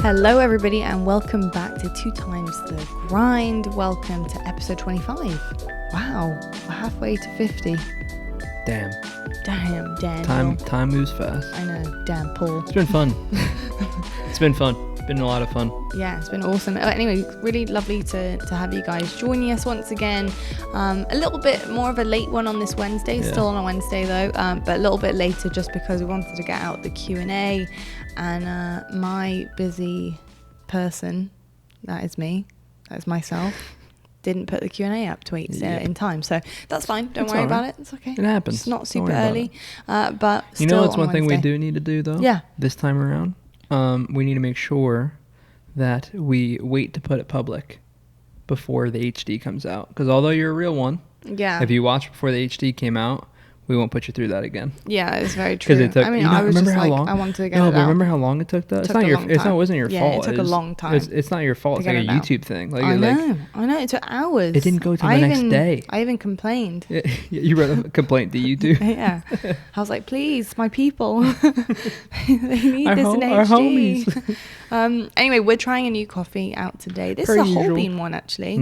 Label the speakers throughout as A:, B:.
A: Hello everybody and welcome back to 2xTheGrind. Welcome to episode 25. Wow, we're halfway to 50.
B: Damn,
A: Daniel.
B: Time moves fast.
A: I know, damn Paul.
B: It's been fun. It's been a lot of fun.
A: Yeah, it's been awesome. Anyway, really lovely to have you guys joining us once again. A little bit more of a late one on this Wednesday, still on a Wednesday though, but a little bit later just because we wanted to get out the Q&A and my busy person, that is me, that is myself, didn't put the Q&A up to 8 in time, so that's fine. Don't worry about it. It's okay.
B: It happens.
A: It's not super early, but still,
B: you know what's one
A: Wednesday.
B: thing we do need to do though?
A: Yeah.
B: This time around, we need to make sure that we wait to put it public before the HD comes out. Because although you're a real one, if you watch before the HD came out, we won't put you through that again.
A: Yeah, it's very true.
B: It took,
A: I mean, I was just like, I wanted to get it out.
B: No, but remember how long it took though? It wasn't your fault.
A: It took a long time.
B: It's not your fault. It's like a YouTube thing. Like,
A: I know. It took hours.
B: It didn't go till the next day.
A: I even complained.
B: You wrote a complaint to YouTube.
A: Yeah. I was like, please, my people. They need this in HD.
B: Our homies.
A: Anyway, we're trying a new coffee out today. This is a whole bean one, actually,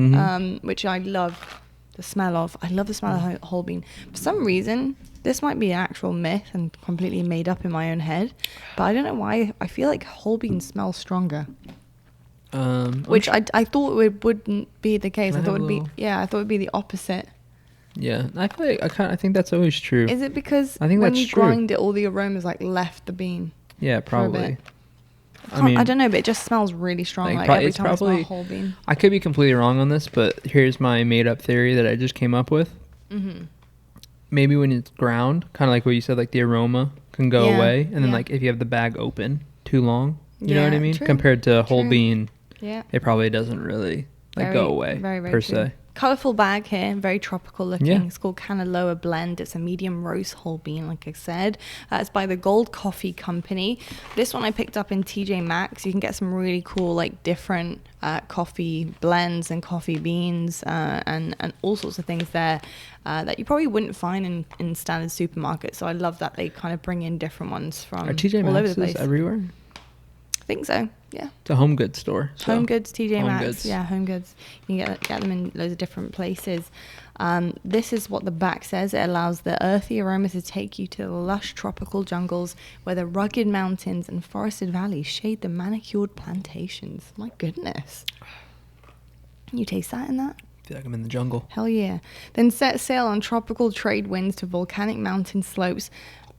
A: which I love the smell of. I love the smell of whole bean. For some reason, this might be an actual myth and completely made up in my own head, but I don't know why. I feel like whole bean smells stronger. Which I thought it wouldn't be the case. I thought it would be the opposite.
B: Yeah, I feel like I think that's always true.
A: Is it because
B: I think
A: when
B: that's
A: you
B: true.
A: grind it, all the aromas like left the bean?
B: Yeah, probably.
A: I don't know, but it just smells really strong. Like every time I smell whole bean.
B: I could be completely wrong on this, but here's my made-up theory that I just came up with. Mm-hmm. Maybe when it's ground, kind of like what you said, like the aroma can go away, and then like if you have the bag open too long, you know what I mean? True. Compared to whole bean, it probably doesn't really go away per se.
A: Colourful bag here, very tropical looking. It's called Kanaloa blend. It's a medium roast whole bean, like I said. It's by the Gold Coffee Company. This one I picked up in TJ Maxx. You can get some really cool, like different coffee blends and coffee beans and all sorts of things there that you probably wouldn't find in standard supermarkets. So I love that they kind of bring in different ones from
B: Are TJ
A: all over the
B: Maxx's
A: place.
B: Everywhere?
A: I think so. Yeah.
B: It's a home goods store. So.
A: Home goods, TJ Maxx.
B: Goods.
A: Yeah, home goods. You can get them in loads of different places. This is what the back says. It allows the earthy aroma to take you to the lush tropical jungles where the rugged mountains and forested valleys shade the manicured plantations. My goodness. You taste that in that?
B: I feel like I'm in the jungle.
A: Hell yeah. Then set sail on tropical trade winds to volcanic mountain slopes,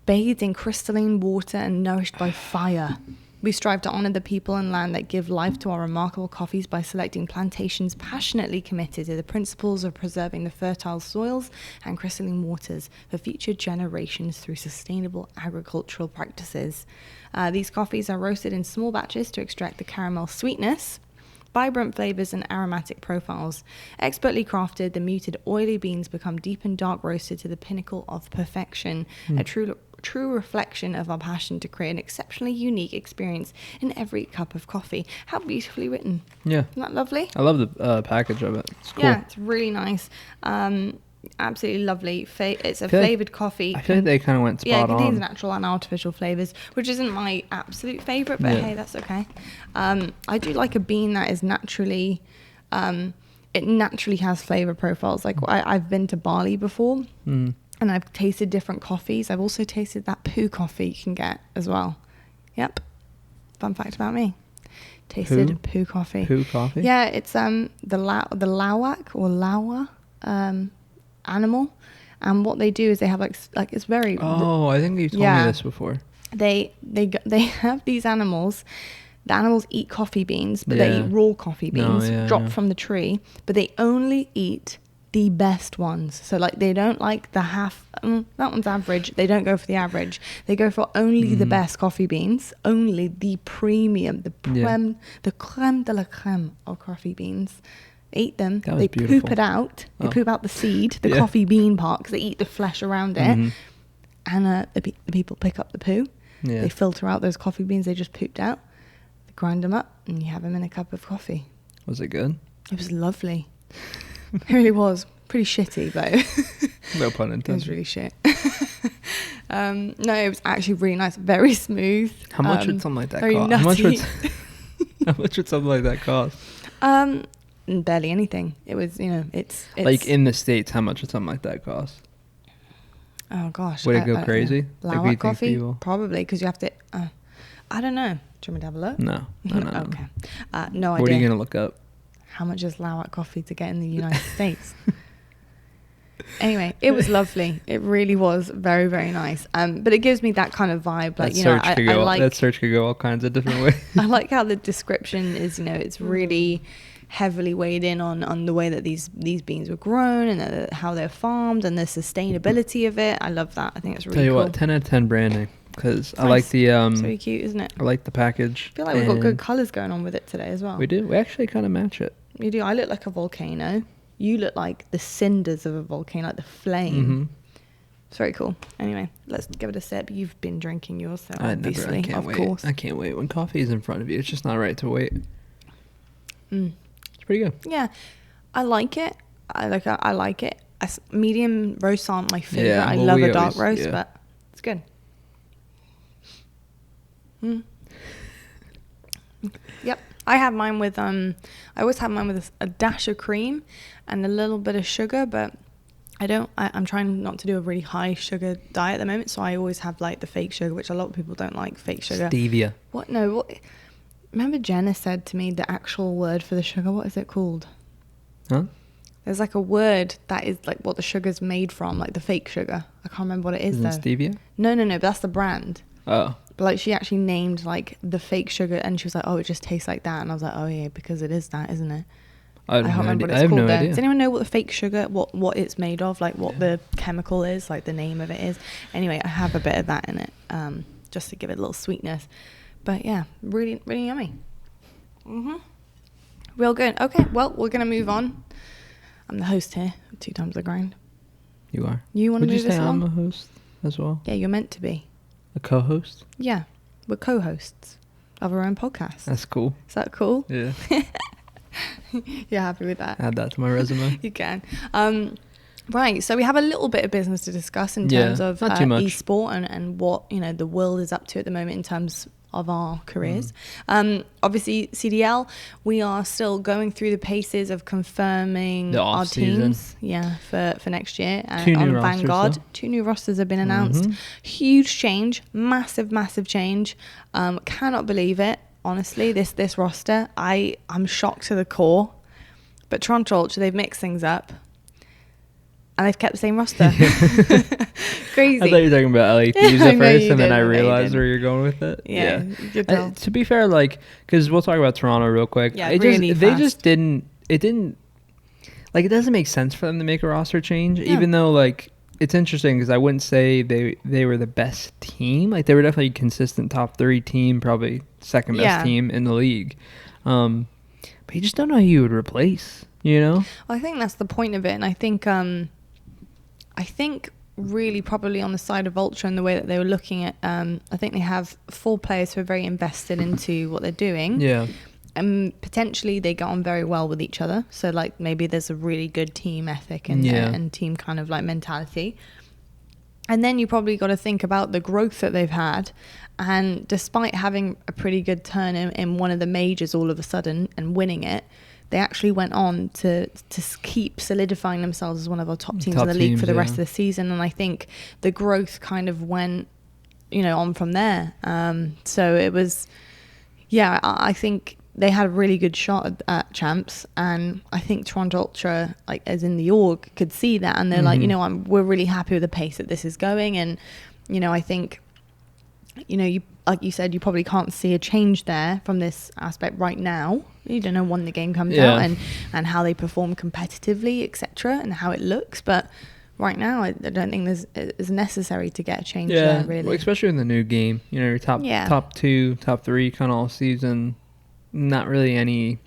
A: bathed in crystalline water and nourished by fire. We strive to honour the people and land that give life to our remarkable coffees by selecting plantations passionately committed to the principles of preserving the fertile soils and crystalline waters for future generations through sustainable agricultural practices. These coffees are roasted in small batches to extract the caramel sweetness, vibrant flavours and aromatic profiles. Expertly crafted, the muted oily beans become deep and dark roasted to the pinnacle of perfection, a true reflection of our passion to create an exceptionally unique experience in every cup of coffee. How beautifully written. Yeah. Isn't that lovely?
B: I love the package of it. It's cool.
A: Yeah, it's really nice. Absolutely lovely. It's a flavoured coffee.
B: I feel like they kind of went spot on.
A: Yeah, it contains natural and artificial flavours, which isn't my absolute favourite, but hey, that's okay. I do like a bean that is naturally... it naturally has flavour profiles. Like I've been to Bali before, and I've tasted different coffees. I've also tasted that Poo Coffee you can get as well. Yep. Fun fact about me. Tasted Poo Coffee.
B: Poo Coffee?
A: Yeah, it's the lawak or lawa animal, and what they do is they have like it's very.
B: Oh, I think you told me this before.
A: They have these animals. The animals eat coffee beans, but they eat raw coffee beans dropped from the tree. But they only eat the best ones. So like they don't like the half. That one's average. They don't go for the average. They go for only the best coffee beans. Only the premium, the creme de la creme of coffee beans. They eat them. They poop it out. They poop out the seed, the coffee bean part, because they eat the flesh around it. And the people pick up the poo. Yeah. They filter out those coffee beans they just pooped out. They grind them up, and you have them in a cup of coffee.
B: Was it good?
A: It was lovely. It really was. Pretty shitty, but
B: no pun intended.
A: It was really shit. No, it was actually really nice. Very smooth.
B: How much would something like that
A: very
B: cost?
A: Nutty.
B: How much would How much would something like that cost?
A: Barely anything. It was, it's
B: like in the States, how much would something like that cost?
A: Oh gosh,
B: would it go crazy?
A: Loud coffee, probably, because you have to. I don't know. Do you want me to have a look?
B: No.
A: Okay. No idea.
B: What are you gonna look up?
A: How much is Loud coffee to get in the United States? Anyway, it was lovely. It really was very, very nice. But it gives me that kind of vibe. Like,
B: that search could go all kinds of different ways.
A: I like how the description is, it's really heavily weighed in on the way that these beans were grown and how they're farmed and the sustainability of it. I love that. I think it's really cool.
B: Tell you what, 10 out of 10 branding, because I like the
A: so cute, isn't it?
B: I like the package.
A: I feel like we've got good colors going on with it today as well.
B: We do. We actually kind of match it.
A: You do. I look like a volcano. You look like the cinders of a volcano, like the flame.
B: Mm-hmm.
A: It's very cool. Anyway, let's give it a sip. You've been drinking yours, so obviously,
B: I can't wait.
A: course.
B: I can't wait. When coffee is in front of you, it's just not right to wait. It's pretty good.
A: Yeah, I like it. I like it. Medium roasts aren't my favorite.
B: Yeah,
A: I love a dark roast, but it's good. Yep. I have mine with I always have mine with a dash of cream and a little bit of sugar, but I'm trying not to do a really high sugar diet at the moment, so I always have like the fake sugar, which a lot of people don't like fake sugar.
B: Stevia.
A: What? No. What? Remember Jenna said to me the actual word for the sugar. What is it called?
B: Huh?
A: There's like a word that is like what the sugar's made from, like the fake sugar. I can't remember what it is.
B: Isn't it stevia?
A: No, but that's the brand.
B: Oh.
A: But like she actually named like the fake sugar, and she was like, "Oh, it just tastes like that." And I was like, "Oh yeah, because it is that, isn't it?"
B: I
A: can't remember what it's called. Does anyone know what the fake sugar, what it's made of, like what the chemical is, like the name of it is? Anyway, I have a bit of that in it, just to give it a little sweetness. But yeah, really, really yummy. Real good. Okay, well, we're gonna move on. I'm the host here. 2xTheGrind.
B: You are.
A: You want to move this
B: I'm
A: along?
B: a host as well?
A: Yeah, you're meant to be.
B: A co-host?
A: Yeah, we're co-hosts of our own podcast.
B: That's cool.
A: Is that cool?
B: Yeah.
A: You're happy with that?
B: Add that to my resume.
A: You can. Right, so we have a little bit of business to discuss in terms of esport and what the world is up to at the moment in terms of our careers. Obviously, CDL, we are still going through the paces of confirming our teams. Yeah, for next year. On Vanguard, 2 new rosters have been announced. Huge change, massive change. Cannot believe it. Honestly, this roster, I'm shocked to the core. But Toronto Ultra, they've mixed things up. And they've kept the same roster. Crazy.
B: I thought you were talking about LAPs at first, and then I realized where you're going with it.
A: Yeah.
B: To be fair, because we'll talk about Toronto real quick.
A: Yeah,
B: it doesn't make sense for them to make a roster change, even though it's interesting because I wouldn't say they were the best team. Like they were definitely a consistent top 3 team, probably second best team in the league. But you just don't know who you would replace. Well,
A: I think that's the point of it, and I think really probably on the side of Ultra and the way that they were looking at, I think they have 4 players who are very invested into what they're doing.
B: Yeah.
A: And potentially they get on very well with each other. So maybe there's a really good team ethic and team kind of mentality. And then you probably got to think about the growth that they've had. And despite having a pretty good turn in one of the majors all of a sudden and winning it, they actually went on to keep solidifying themselves as one of our top teams in the league for the rest of the season. And I think the growth kind of went, on from there. So it was, I think they had a really good shot at champs. And I think Toronto Ultra, as in the org, could see that. And they're we're really happy with the pace that this is going. And, I think, you like you said, you probably can't see a change there from this aspect right now. You don't know when the game comes out and how they perform competitively, etc., and how it looks. But right now, I don't think it's necessary to get a change there, really.
B: Well, especially in the new game. Your top 2, top 3 kind of all season. Not really any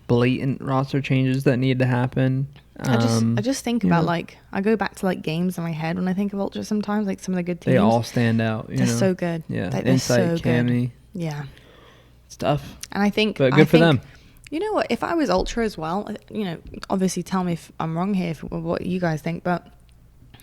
B: blatant roster changes that need to happen.
A: I just think about I go back to games in my head when I think of Ultra sometimes, some of the good teams.
B: They all stand out.
A: They're so good.
B: Yeah,
A: they're
B: Insight,
A: so
B: Cammy.
A: good. Yeah,
B: it's tough.
A: And I think,
B: but good for them.
A: You know what? If I was Ultra as well, obviously tell me if I'm wrong here, what you guys think. But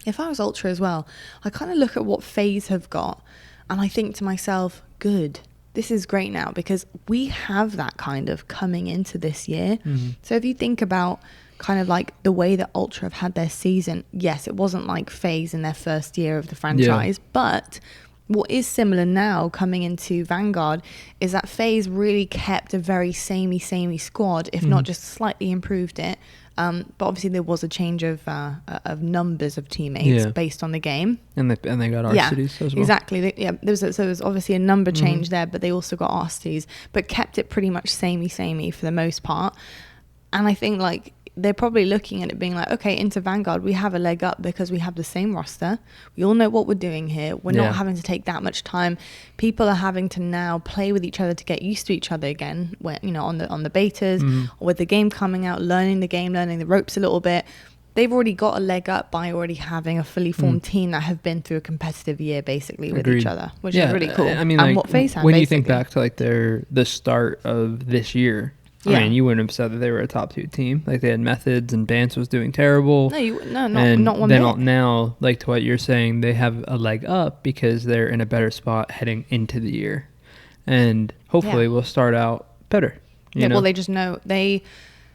A: if I was Ultra as well, I kind of look at what FaZe have got, and I think to myself, good. this is great now because we have that kind of coming into this year. So if you think about kind of like the way that Ultra have had their season, yes, it wasn't like FaZe in their first year of the franchise, but what is similar now coming into Vanguard is that FaZe really kept a very samey squad, if not just slightly improved it. But obviously there was a change of numbers of teammates based on the game,
B: and they got Arcities as well.
A: Exactly. So there was obviously a number change there, but they also got Arcities, but kept it pretty much samey for the most part. And I think like they're probably looking at it being like, okay, into Vanguard, we have a leg up because we have the same roster. We all know what we're doing here. We're not having to take that much time. People are having to now play with each other to get used to each other again, where, you know, on the betas or with the game coming out, learning the game, learning the ropes a little bit. They've already got a leg up by already having a fully formed team that have been through a competitive year basically with each other, which is really cool.
B: I mean,
A: and
B: like,
A: what FaZe had,
B: when
A: basically.
B: you think back to like the start of this year, I mean, you wouldn't have said that they were a top 2 team. Like they had methods, and Bance was doing terrible.
A: Not one bit.
B: Now, like to what you're saying, they have a leg up because they're in a better spot heading into the year, and hopefully we'll start out better. You know?
A: Well, they just know they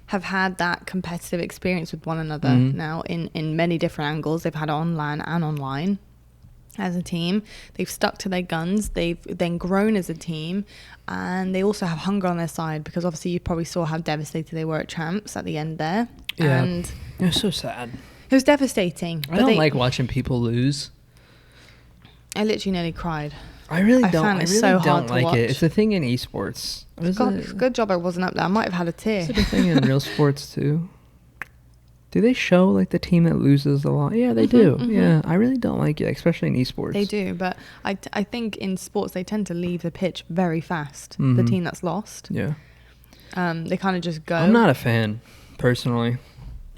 A: have had that competitive experience with one another now in many different angles. They've had online and online as a team. They've stuck to their guns. They've then grown as a team, and they also have hunger on their side because obviously you probably saw how devastated they were at Champs at the end there.
B: Yeah,
A: and
B: it was so sad.
A: It was devastating.
B: I don't like watching people lose.
A: I literally nearly cried.
B: I really don't.
A: Found
B: I
A: it
B: really
A: so
B: don't
A: hard to
B: like
A: watch.
B: it. It's a thing in esports.
A: Good job I wasn't up there. I might have had a tear.
B: It's a thing in real sports too. Do they show like the team that loses a lot? Yeah, they do. Yeah, I really don't like it, especially in esports.
A: They do, but I think in sports they tend to leave the pitch very fast. The team that's lost.
B: Yeah.
A: They kind of just go.
B: I'm not a fan, personally.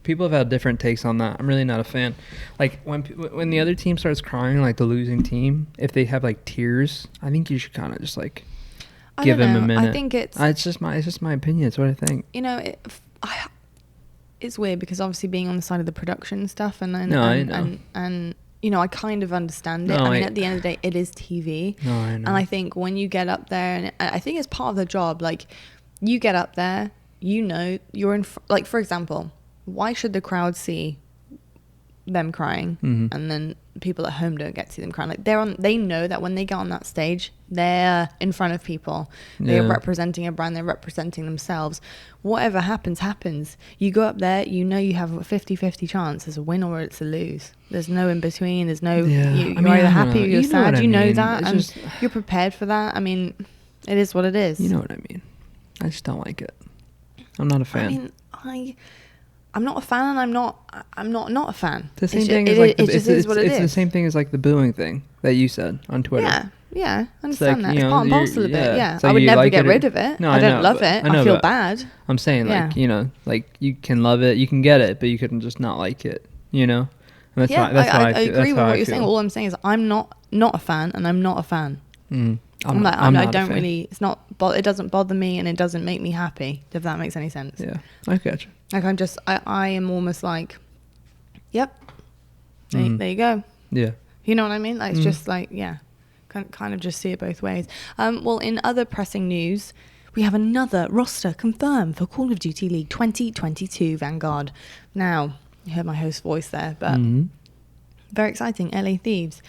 B: People have had different takes on that. I'm really not a fan. Like when the other team starts crying, like the losing team, if they have like tears, I think you should kind of just like give them a minute.
A: I think it's
B: just my opinion. It's what I think.
A: You know, it's weird because obviously being on the side of the production stuff and you know, I kind of understand it. At the end of the day, it is TV.
B: No, I know.
A: And I think when you get up there, and I think it's part of the job, like you get up there, you know, you're in, like, for example, why should the crowd see them crying and then people at home don't get to see them crying? Like they know that when they get on that stage, they're in front of people. They're representing a brand, they're representing themselves. Whatever happens. You go up there, you know you have a 50-50 chance. It's a win or it's a lose. There's no in between. There's no you're either happy or you're sad. You know that, and you're prepared for that. I mean, it is what it is.
B: You know what I mean. I just don't like it. I'm not a fan.
A: I mean, I'm not a fan, and I'm not a fan.
B: The same thing is like it's the same thing as like the booing thing that you said on Twitter.
A: Yeah, I understand
B: like,
A: that. It's part and parcel of it. Yeah,
B: like
A: I would never
B: like
A: get rid of it.
B: No,
A: I don't love it. I feel bad.
B: I'm saying like you know, like you can love it, you can get it, but you couldn't just not like it. You know, and
A: I agree with what you're saying. All I'm saying is I'm not a fan, and I'm not a fan. I don't really. It's not. It doesn't bother me, and it doesn't make me happy. If that makes any sense.
B: Yeah, I get you.
A: Like I am almost like, yep, there you go.
B: Yeah.
A: You know what I mean? Like it's just like kind of just see it both ways. Well, in other pressing news, we have another roster confirmed for Call of Duty League 2022 Vanguard. Now you heard my host's voice there, but very exciting. LA Thieves,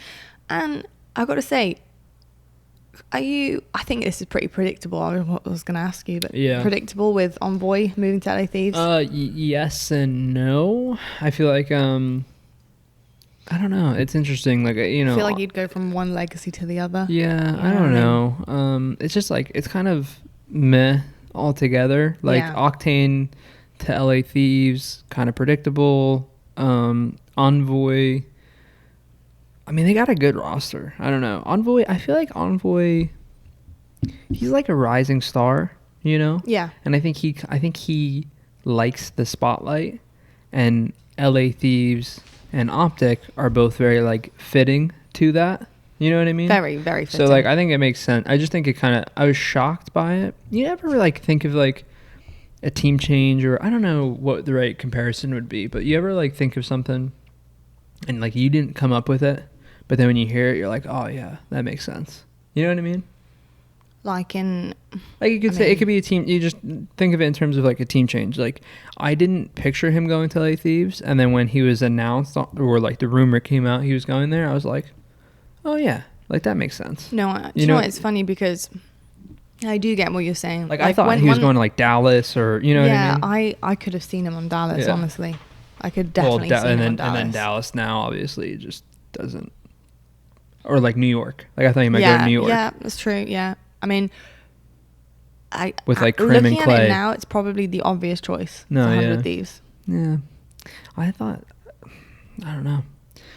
A: and I've got to say. I think this is pretty predictable. I was going to ask you, but predictable with Envoy moving to LA Thieves?
B: Yes and no. I feel like, I don't know. It's interesting. Like, you know.
A: I feel like you'd go from one legacy to the other.
B: Yeah, I don't know. It's just like, it's kind of meh altogether. Like, Octane to LA Thieves, kind of predictable. Envoy. I mean, they got a good roster. I don't know. Envoy, I feel like Envoy, he's like a rising star, you know?
A: Yeah.
B: And I think he likes the spotlight, and LA Thieves and Optic are both very like fitting to that. You know what I mean?
A: Very, very fitting.
B: So like I think it makes sense. I just think it kind of, I was shocked by it. You ever like think of like a team change, or I don't know what the right comparison would be, but you ever like think of something and like you didn't come up with it, but then when you hear it, you're like, oh yeah, that makes sense. You know what I mean?
A: Like in,
B: like you could say it could be a team. You just think of it in terms of like a team change. Like I didn't picture him going to LA Thieves, and then when he was announced or like the rumor came out he was going there, I was like, oh yeah, like that makes sense.
A: No, you know what? It's funny because I do get what you're saying.
B: Like I thought he was going to like Dallas or what I mean.
A: I could have seen him on Dallas. Honestly, I could definitely see him on Dallas.
B: And then Dallas now obviously just doesn't. Or like New York. Like I thought he might go to New York.
A: Yeah, that's true. Yeah, I mean,
B: with like Krim and Clay.
A: Looking at it now, it's probably the obvious choice.
B: No,
A: 100 Thieves.
B: Yeah, I thought. I don't know.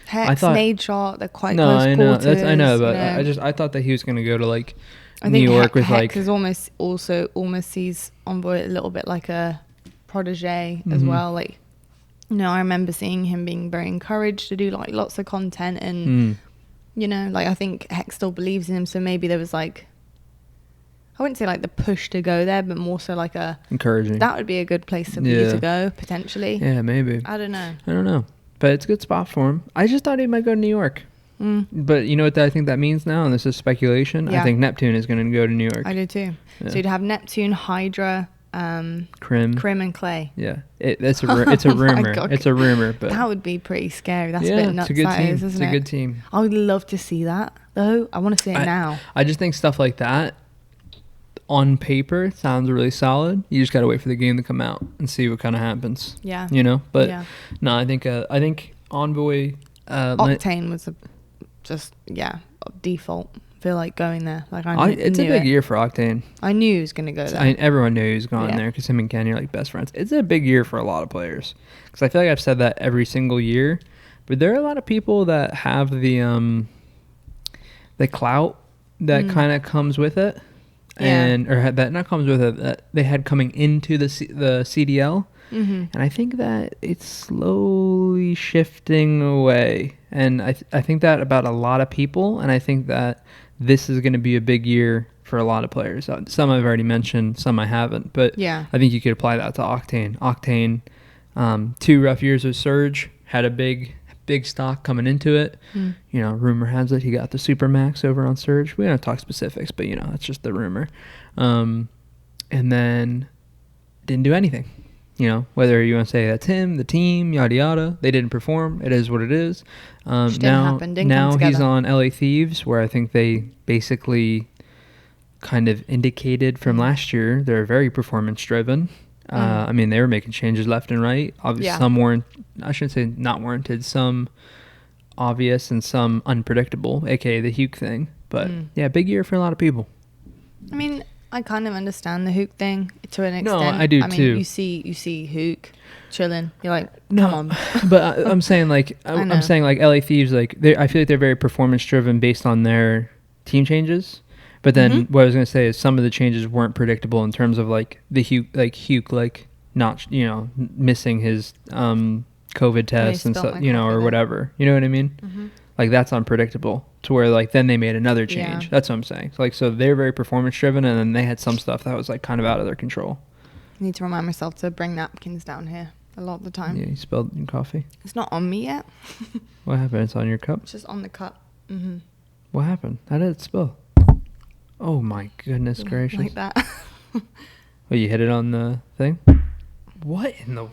A: Hex, Nade Shot, they're quite
B: no,
A: close
B: I know.
A: quarters.
B: I know, but I thought that he was going to go to like New York with
A: Hex
B: like.
A: is almost sees Envoy a little bit like a protege as well. Like, I remember seeing him being very encouraged to do like lots of content and. Like I think Hex still believes in him, so maybe there was like, I wouldn't say like the push to go there, but more so like a encouraging. That would be a good place for you to go potentially.
B: Yeah, maybe.
A: I don't know,
B: but it's a good spot for him. I just thought he might go to New York, but you know what I think that means now, and this is speculation. I think Neptune is going to go to New York.
A: I do too. Yeah. So you'd have Neptune, Hydra, Krim and Clay.
B: Yeah, it's a rumor. God. It's a rumor, but
A: that would be pretty scary. That's a bit nuts.
B: It's a good team.
A: Isn't
B: it's a good team.
A: I would love to see that though. I want to see it now.
B: I just think stuff like that on paper sounds really solid. You just got to wait for the game to come out and see what kind of happens.
A: Yeah,
B: But no, I think Envoy
A: Octane was a default. Feel like going there. Like
B: it's a big year for Octane.
A: I knew he was going to go there.
B: Everyone knew he was going there because him and Kenny are like best friends. It's a big year for a lot of players because I feel like I've said that every single year, but there are a lot of people that have the clout that kind of comes with it, or that not comes with it that they had coming into the CDL, and I think that it's slowly shifting away, and I think that about a lot of people, and I think that. This is going to be a big year for a lot of players. Some I've already mentioned, some I haven't. But I think you could apply that to Octane. Octane, 2 rough years of Surge, had a big stock coming into it. Rumor has it he got the Supermax over on Surge. We don't talk specifics, but, that's just the rumor. And then didn't do anything. Whether you want to say that's him, the team, yada yada, they didn't perform. It is what it is. Now he's on LA Thieves, where I think they basically kind of indicated from last year they're very performance driven. I mean, they were making changes left and right. Obviously, some weren't. I shouldn't say not warranted. Some obvious and some unpredictable, aka the Huke thing. But big year for a lot of people.
A: I mean. I kind of understand the Hook thing to an extent.
B: No, I do too.
A: You see Hook chilling. You're like, come on.
B: But I'm saying like I'm saying like LA Thieves, like I feel like they're very performance driven based on their team changes. But then what I was gonna say is some of the changes weren't predictable in terms of like the Huke like not missing his COVID test and stuff or whatever. You know what I mean? Like that's unpredictable to where like then they made another change. That's what I'm saying. So they're very performance driven, and then they had some stuff that was like kind of out of their control.
A: I need to remind myself to bring napkins down here a lot of the time.
B: Yeah, you spilled your coffee.
A: It's not on me yet.
B: What happened? It's on your cup?
A: It's just on the cup.
B: What happened? How did it spill? Oh my goodness gracious.
A: Like that.
B: Oh, you hit it on the thing? What in the...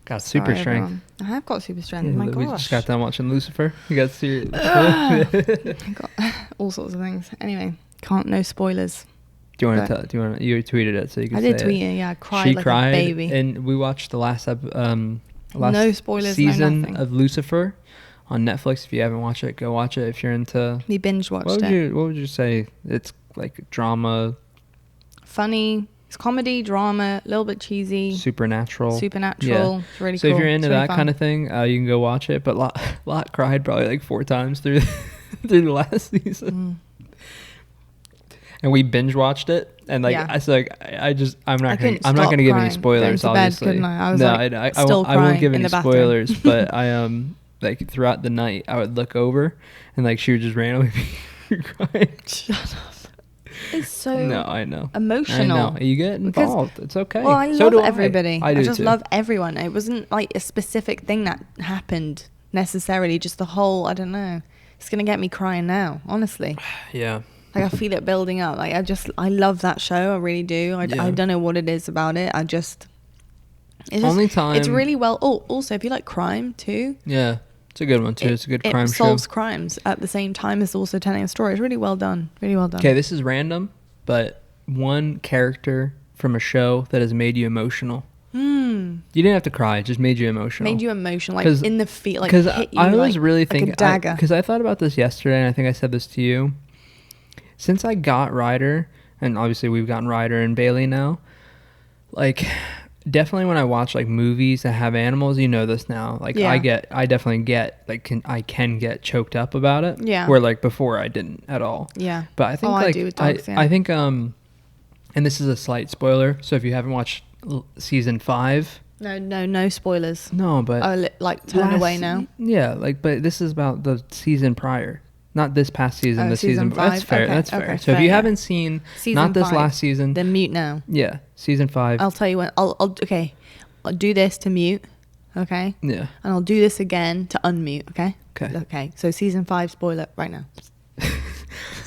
B: Got super strength.
A: Everyone. I have got super strength.
B: Yeah,
A: My gosh.
B: We just got done watching Lucifer. You got serious.
A: I got all sorts of things. Anyway, no spoilers.
B: Do you want to tell? You tweeted it so you can say it.
A: I did tweet it. Yeah, I cried
B: she
A: like
B: cried,
A: a baby.
B: And we watched the last
A: no spoilers,
B: season
A: no nothing.
B: of Lucifer on Netflix. If you haven't watched it, go watch it. If you're into,
A: we binge watched it.
B: What would you say? It's drama,
A: funny. It's comedy, drama, a little bit cheesy.
B: Supernatural.
A: Yeah. It's really cool.
B: So if you're into that kind of thing, you can go watch it. But Lot cried probably like 4 times through the last season. And we binge watched it, and like I'm not gonna give any spoilers. Obviously,
A: I was I
B: won't give any spoilers. But I like throughout the night, I would look over, and like she would just randomly be crying.
A: Shut up. It's so
B: no, I know.
A: Emotional.
B: I know. You get involved. It's okay.
A: Well, I love everybody.
B: I
A: just love everyone. It wasn't like a specific thing that happened necessarily. Just the whole. I don't know. It's gonna get me crying now. Honestly.
B: Yeah.
A: Like I feel it building up. Like I love that show. I really do. I don't know what it is about it. It's really well. Oh, also if you like crime too.
B: Yeah, it's a good one too. It's a good crime show.
A: It solves crimes at the same time as also telling a story. It's really well done. Really well done.
B: Okay, this is random, but one character from a show that has made you emotional. You didn't have to cry; it just made you emotional.
A: Made you emotional, like in the feel, like hit you.
B: I was really thinking,
A: like a dagger.
B: Because I thought about this yesterday, and I think I said this to you. Since I got Ryder, and obviously we've gotten Ryder and Bailey now, like definitely when I watch like movies that have animals, you know this now. Like I definitely get like I can get choked up about it.
A: Yeah.
B: Where like before I didn't at all.
A: Yeah.
B: But I think
A: I do with dogs,
B: I think and this is a slight spoiler. So if you haven't watched season 5.
A: No spoilers.
B: No, but
A: turn away now.
B: Yeah, like but this is about the season prior. Not this past season, the
A: season
B: 5.
A: 5.
B: That's fair.
A: Okay,
B: That's fair.
A: okay,
B: so if you haven't seen
A: season
B: not this
A: 5,
B: last season,
A: then mute now.
B: Yeah, season 5.
A: I'll tell you when. I'll do this to mute. Okay.
B: Yeah.
A: And I'll do this again to unmute. Okay.
B: Okay.
A: Okay. So season 5 spoiler right now.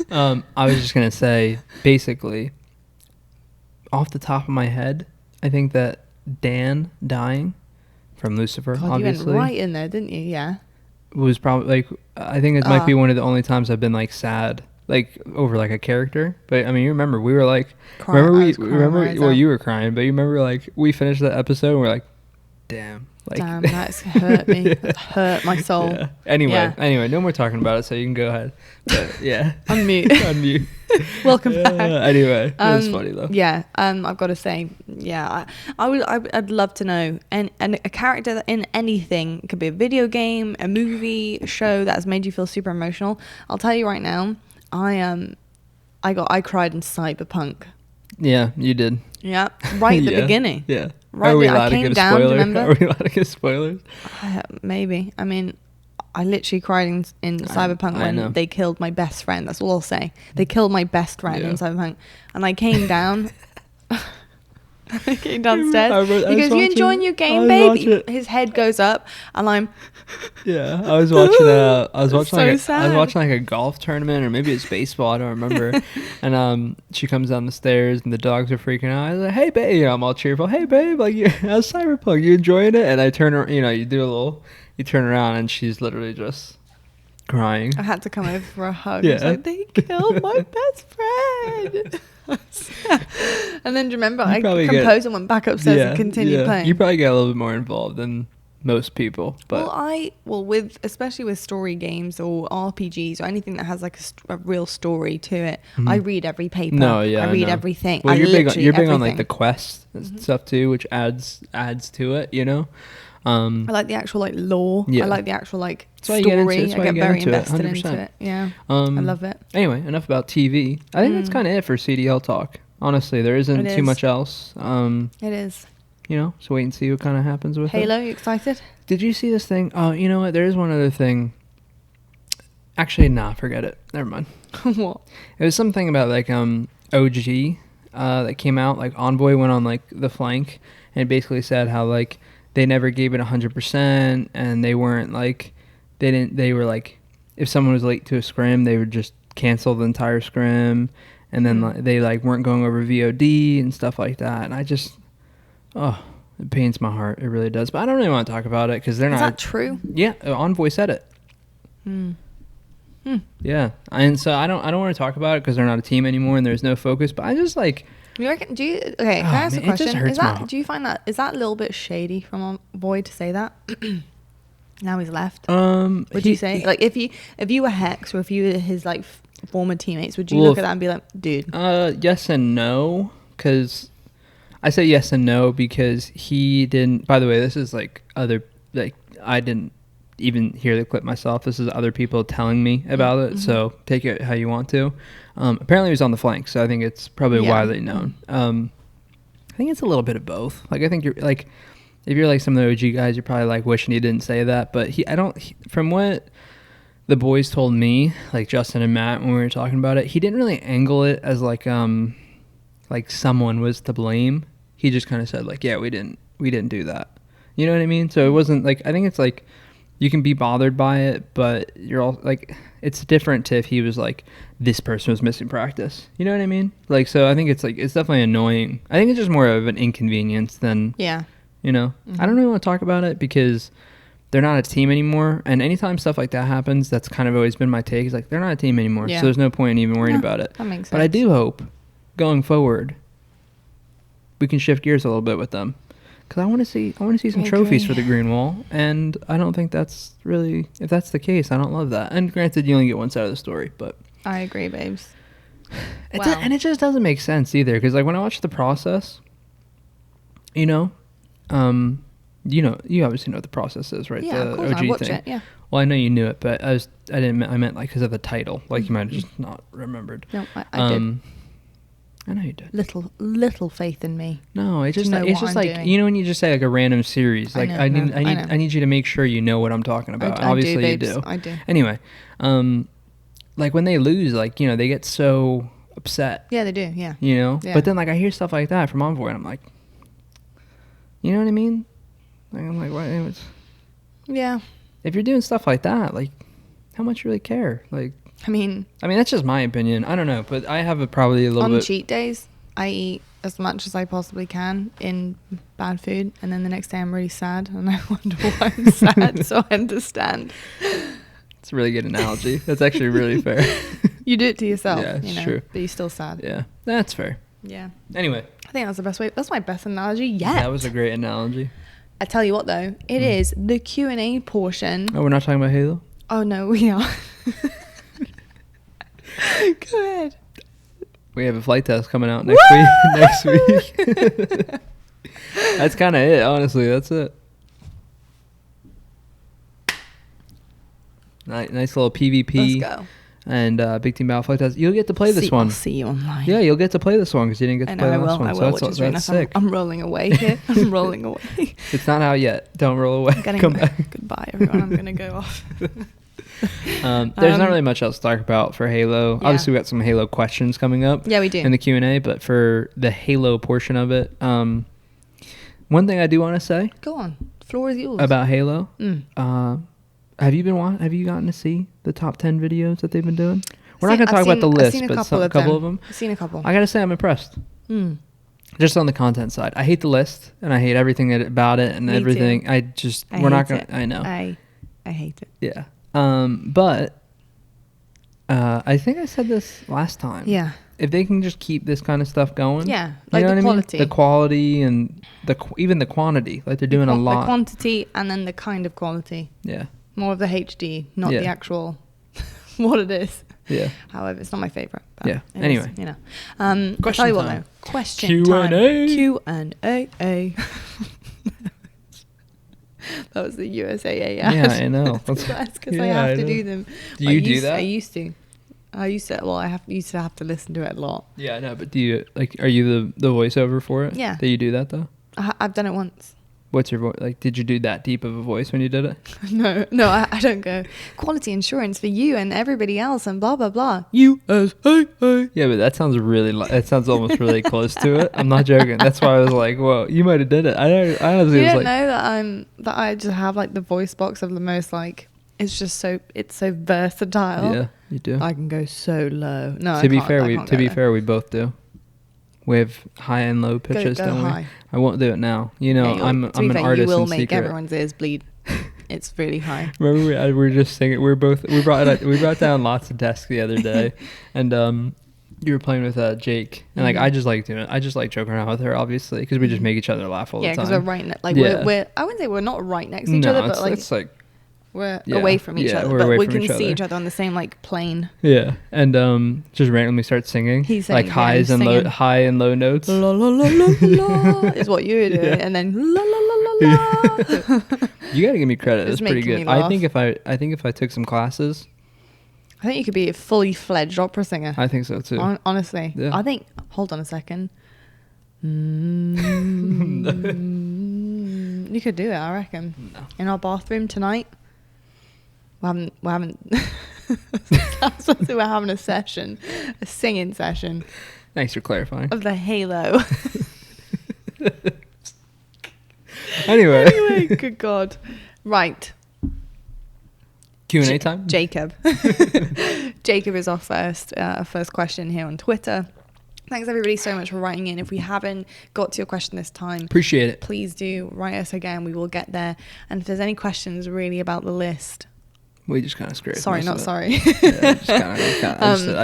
B: I was just gonna say, basically, off the top of my head, I think that Dan dying from Lucifer,
A: God,
B: obviously,
A: you went right in there, didn't you? Yeah.
B: was probably like I think it might be one of the only times I've been like sad, like over like a character. But I mean, you remember we were like, you were crying, but you remember like we finished the episode and we're like, damn,
A: that's hurt me. That's hurt my soul.
B: Yeah. Anyway, no more talking about it, so you can go ahead. But yeah,
A: unmute. Welcome back.
B: Anyway, it was funny though.
A: Yeah, I've got to say, I'd love to know, and a character that in anything, it could be a video game, a movie, a show that has made you feel super emotional. I'll tell you right now, I cried in Cyberpunk.
B: Yeah, you did.
A: Yeah, right at the beginning.
B: Yeah.
A: Right.
B: Are we allowed
A: to
B: get a
A: down,
B: spoiler?
A: remember?
B: Are we allowed to get spoilers?
A: Maybe. I mean, I literally cried in Cyberpunk when they killed my best friend. That's all I'll say. They killed my best friend in Cyberpunk. And I came down. I came downstairs. He goes, "You enjoying your game, baby?" His head goes up, and I'm.
B: Yeah, I was watching. I was watching.
A: So
B: I was watching like a golf tournament, or maybe it's baseball. I don't remember. And she comes down the stairs, and the dogs are freaking out. I was like, "Hey, babe!" I'm all cheerful. "Hey, babe! Like, how's Cyberpunk? You enjoying it?" And I turn her. You turn around, and she's literally just crying.
A: I had to come over for a hug.
B: Yeah.
A: I was like, "They killed my best friend." And then do you remember I composed and went back upstairs and continued playing.
B: You probably get a little bit more involved than most people, but
A: especially with story games or RPGs or anything that has like a real story to it. I read every paper. I read everything.
B: Well, you're big on like the quests and stuff too, which adds to it. I
A: like the actual like lore.
B: Yeah.
A: I like the actual like
B: story.
A: I get very invested into it. Yeah. I love it.
B: Anyway, enough about TV. I think that's kind of it for CDL talk. Honestly, there isn't too much else.
A: It is.
B: So wait and see what kind of happens with
A: Halo.
B: it.
A: You excited?
B: Did you see this thing? Oh, you know what? There is one other thing. Actually, nah, forget it. Never mind.
A: What?
B: It was something about like OG that came out. Like Envoy went on like the flank and basically said how like they never gave it 100% and they weren't like they were like if someone was late to a scrim they would just cancel the entire scrim and then they like weren't going over VOD and stuff like that. And I just it pains my heart. It really does. But I don't really want to talk about it because they're not.
A: Is that true?
B: Yeah, Envoy said it. Yeah, and so I don't want to talk about it because they're not a team anymore and there's no focus. But I just like.
A: You reckon? Can I ask a question? Do you find that is that a little bit shady from Envoy to say that? Now he's left. Would you say like if you were Hex or if you were his like former teammates, would you look at that and be like, dude?
B: Yes and no, because. I say yes and no because he didn't. By the way, this is like I didn't even hear the clip myself. This is other people telling me about it. So take it how you want to. Apparently, he was on the flank, so I think it's probably widely known. I think it's a little bit of both. Like I think you're like if you're like some of the OG guys, you're probably like wishing he didn't say that. But from what the boys told me, like Justin and Matt when we were talking about it, he didn't really angle it as like someone was to blame. He just kind of said like, yeah, we didn't do that. You know what I mean? So it wasn't like, I think it's like, you can be bothered by it, but you're all like, it's different to if he was like, this person was missing practice. You know what I mean? Like, so I think it's like, it's definitely annoying. I think it's just more of an inconvenience than, you know, I don't really want to talk about it because they're not a team anymore. And anytime stuff like that happens, that's kind of always been my take. Is like, they're not a team anymore. So there's no point in even worrying about it.
A: That makes sense.
B: But I do hope going forward, we can shift gears a little bit with them. Because I want to see some trophies for the green wall, and I don't think that's really, if that's the case, I don't love that. And granted, you only get one side of the story, but
A: I agree, babes.
B: And it just doesn't make sense either. Because like when I watch the process, you know, you obviously know what the process is, right?
A: Yeah,
B: the
A: of course.
B: OG
A: I watch
B: thing.
A: it. Yeah.
B: Well, I know you knew it, but I meant like because of the title. Like you might have just not remembered.
A: No, I did.
B: I know you did.
A: Little faith in me.
B: No, it's just like doing. You know when you just say like a random series, like I need you to make sure you know what I'm talking about. Obviously you do.
A: I do.
B: Anyway, like when they lose, like, you know, they get so upset.
A: Yeah, they do. Yeah.
B: You know,
A: yeah.
B: But then like I hear stuff like that from Envoy, and I'm like, you know what I mean? Like I'm like, what?
A: Yeah.
B: If you're doing stuff like that, like, how much you really care? Like.
A: I mean,
B: that's just my opinion. I don't know, but I have probably a little bit.
A: On cheat days, I eat as much as I possibly can in bad food, and then the next day I'm really sad, and I wonder why I'm sad. So I understand.
B: It's a really good analogy. That's actually really fair.
A: You do it to yourself.
B: Yeah, it's true.
A: But you're still sad.
B: Yeah, that's fair.
A: Yeah.
B: Anyway,
A: I think that's the best way. That's my best analogy yet.
B: That was a great analogy.
A: I tell you what, though, it is the Q&A portion.
B: Oh, we're not talking about Halo?
A: Oh no, we are. Go ahead.
B: We have a flight test coming out next week. Next week. That's kind of it, honestly. That's it. Nice little PvP.
A: Let's go.
B: And Big Team Battle flight test. You'll get to play this one.
A: I'll see you online.
B: Yeah, you'll get to play this one because you didn't get to play the last one.
A: I will,
B: so
A: which is really nice.
B: sick.
A: I'm rolling away here. I'm rolling away.
B: It's not out yet. Don't roll away. Come back.
A: Goodbye, everyone. I'm going to go off.
B: There's not really much else to talk about for Halo. Yeah. Obviously, we got some Halo questions coming up.
A: Yeah, we do.
B: In the Q&A, but for the Halo portion of it, one thing I do want to say.
A: Go on. The floor is yours.
B: About Halo. Have you gotten to see the top 10 videos that they've been doing? We're not going to talk about the list, but a couple of them.
A: I've seen a couple.
B: I got to say, I'm impressed. Just on the content side. I hate the list, and I hate everything about it and everything. Too. We're not going to, I know.
A: I hate it.
B: Yeah. But I think I said this last time.
A: Yeah.
B: If they can just keep this kind of stuff going.
A: Yeah. Like
B: the
A: quality.
B: I mean? The quality and even the quantity. Like they're doing a lot.
A: The quantity and then the kind of quality.
B: Yeah.
A: More of the HD, not the actual what it is.
B: Yeah.
A: However, it's not my favorite.
B: Yeah. Anyway.
A: Is, you know.
B: Question time.
A: Question
B: Q&A.
A: Q&A. That was the USAA ad.
B: Yeah, I know.
A: That's because I have to do them.
B: Do you do that?
A: I used to. Well, I used to have to listen to it a lot.
B: Yeah, I know. But do you are you the voiceover for it?
A: Yeah.
B: Do you do that though?
A: I've done it once.
B: What's your voice? Like, did you do that deep of a voice when you did it?
A: No, I don't go quality insurance for you and everybody else and blah blah blah. USAA.
B: Yeah, but that sounds that sounds almost really close to it. I'm not joking. That's why I was like, whoa, you might have did it. I honestly
A: you
B: was
A: don't
B: like,
A: know that I just have like the voice box of the most like it's so versatile.
B: Yeah, you do.
A: I can go so low. No,
B: to be fair, we both do. We have high and low pitches,
A: go
B: don't
A: high.
B: we? I won't do it now. You know,
A: yeah,
B: I'm an artist. You will make secret.
A: Everyone's ears bleed. It's really high.
B: Remember, we were just singing. We brought down lots of desks the other day, and you were playing with Jake, and like I just like doing it. I just like joking around with her, obviously, because we just make each other laugh all the time.
A: Yeah, because we're right we're I wouldn't say we're not right next to each other, but
B: it's like
A: we're away from each other, but we can see each other on the same like plane.
B: Yeah, and just randomly start singing.
A: He's
B: like high and low notes.
A: La la la la la is what you were doing, and then la la la la la.
B: You gotta give me credit. It's pretty good.
A: I
B: think if I took some classes,
A: I think you could be a fully fledged opera singer.
B: I think so too.
A: Honestly,
B: yeah.
A: I think. Hold on a second. You could do it, I reckon.
B: No.
A: In our bathroom tonight. We're having a session, a singing session.
B: Thanks for clarifying.
A: Of the Halo.
B: Anyway,
A: good God. Right.
B: Q&A time?
A: Jacob. Jacob is our first question here on Twitter. Thanks everybody so much for writing in. If we haven't got to your question this time,
B: appreciate it.
A: Please do write us again. We will get there. And if there's any questions really about the list,
B: we just kind of scraped.
A: Sorry, not sorry.
B: I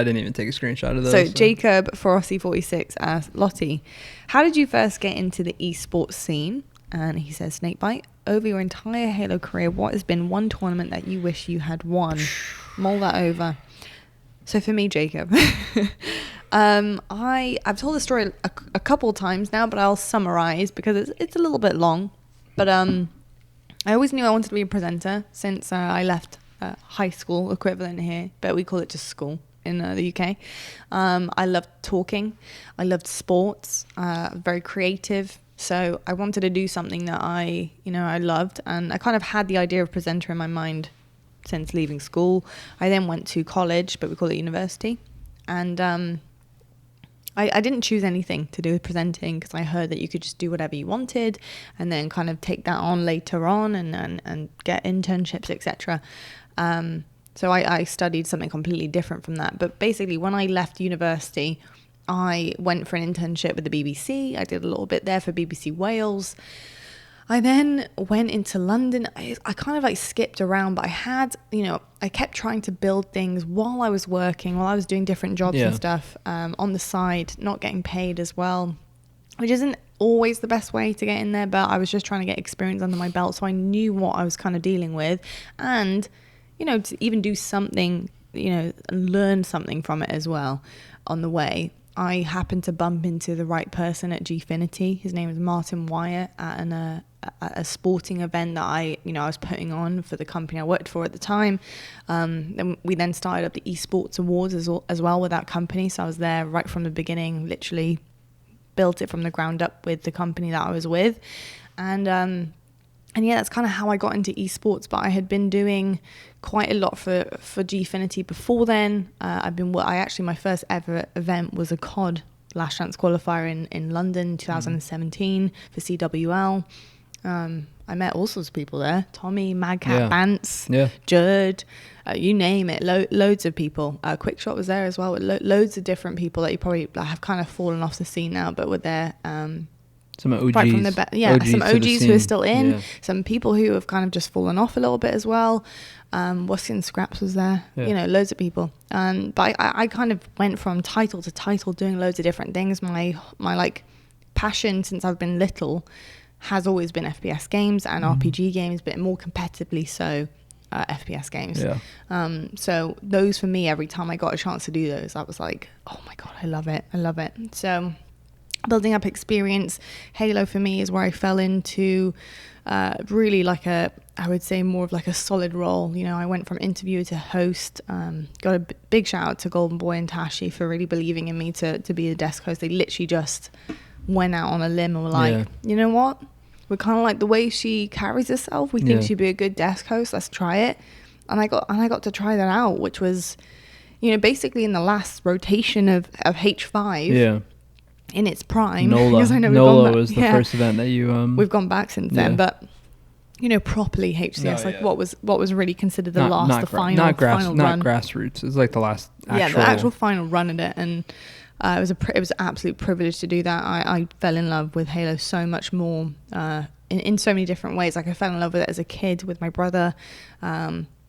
B: didn't even take a screenshot of those.
A: So Jacob Ferossi46 asked, Lottie, how did you first get into the esports scene? And he says, Snakebite, over your entire Halo career, what has been one tournament that you wish you had won? Mull that over. So for me, Jacob, I've told the story a couple times now, but I'll summarize because it's a little bit long. But I always knew I wanted to be a presenter since I left high school equivalent here, but we call it just school in the UK. I loved talking. I loved sports. Very creative. So I wanted to do something that I loved, and I kind of had the idea of presenter in my mind since leaving school. I then went to college, but we call it university, and I didn't choose anything to do with presenting because I heard that you could just do whatever you wanted and then kind of take that on later on and get internships, etc. So I studied something completely different from that. But basically, when I left university, I went for an internship with the BBC. I did a little bit there for BBC Wales. I then went into London. I kind of like skipped around, but I kept trying to build things while I was working, while I was doing different jobs and stuff on the side, not getting paid as well, which isn't always the best way to get in there, but I was just trying to get experience under my belt. So I knew what I was kind of dealing with, and, to even do something, and learn something from it as well on the way. I happened to bump into the right person at Gfinity. His name is Martin Wyatt at a sporting event that I was putting on for the company I worked for at the time. Then we started up the Esports Awards as well with that company. So I was there right from the beginning, literally built it from the ground up with the company that I was with. And yeah, that's kind of how I got into esports. But I had been doing quite a lot for Gfinity before then. My first ever event was a COD Last Chance qualifier in London 2017 for CWL. I met all sorts of people there. Tommy, Madcap, Bance, Jerd, you name it. Loads of people. Quickshot was there as well. Loads of different people that you probably have kind of fallen off the scene now, but were there.
B: Some OGs.
A: Right from some OGs who are still in. Yeah. Some people who have kind of just fallen off a little bit as well. Wuskin Scraps was there. Yeah. Loads of people. But I kind of went from title to title, doing loads of different things. My like passion since I've been little has always been FPS games and RPG games, but more competitively so FPS games. Yeah. So those for me, every time I got a chance to do those, I was like, oh my God, I love it. So building up experience, Halo for me is where I fell into really like I would say more of like a solid role. I went from interviewer to host. Got a big shout out to Golden Boy and Tashi for really believing in me to be a desk host. They literally just went out on a limb and were like, you know what? We're kind of like the way she carries herself. We think she'd be a good desk host. Let's try it. And I got to try that out, which was, basically in the last rotation of H5. Yeah. In its prime.
B: NOLA was the first event that you
A: we've gone back since then, but properly HCS, what was really considered the final run.
B: Not grassroots. It was like the last
A: the actual final run at it, and it was an absolute privilege to do that. I fell in love with Halo so much more in so many different ways. Like I fell in love with it as a kid with my brother.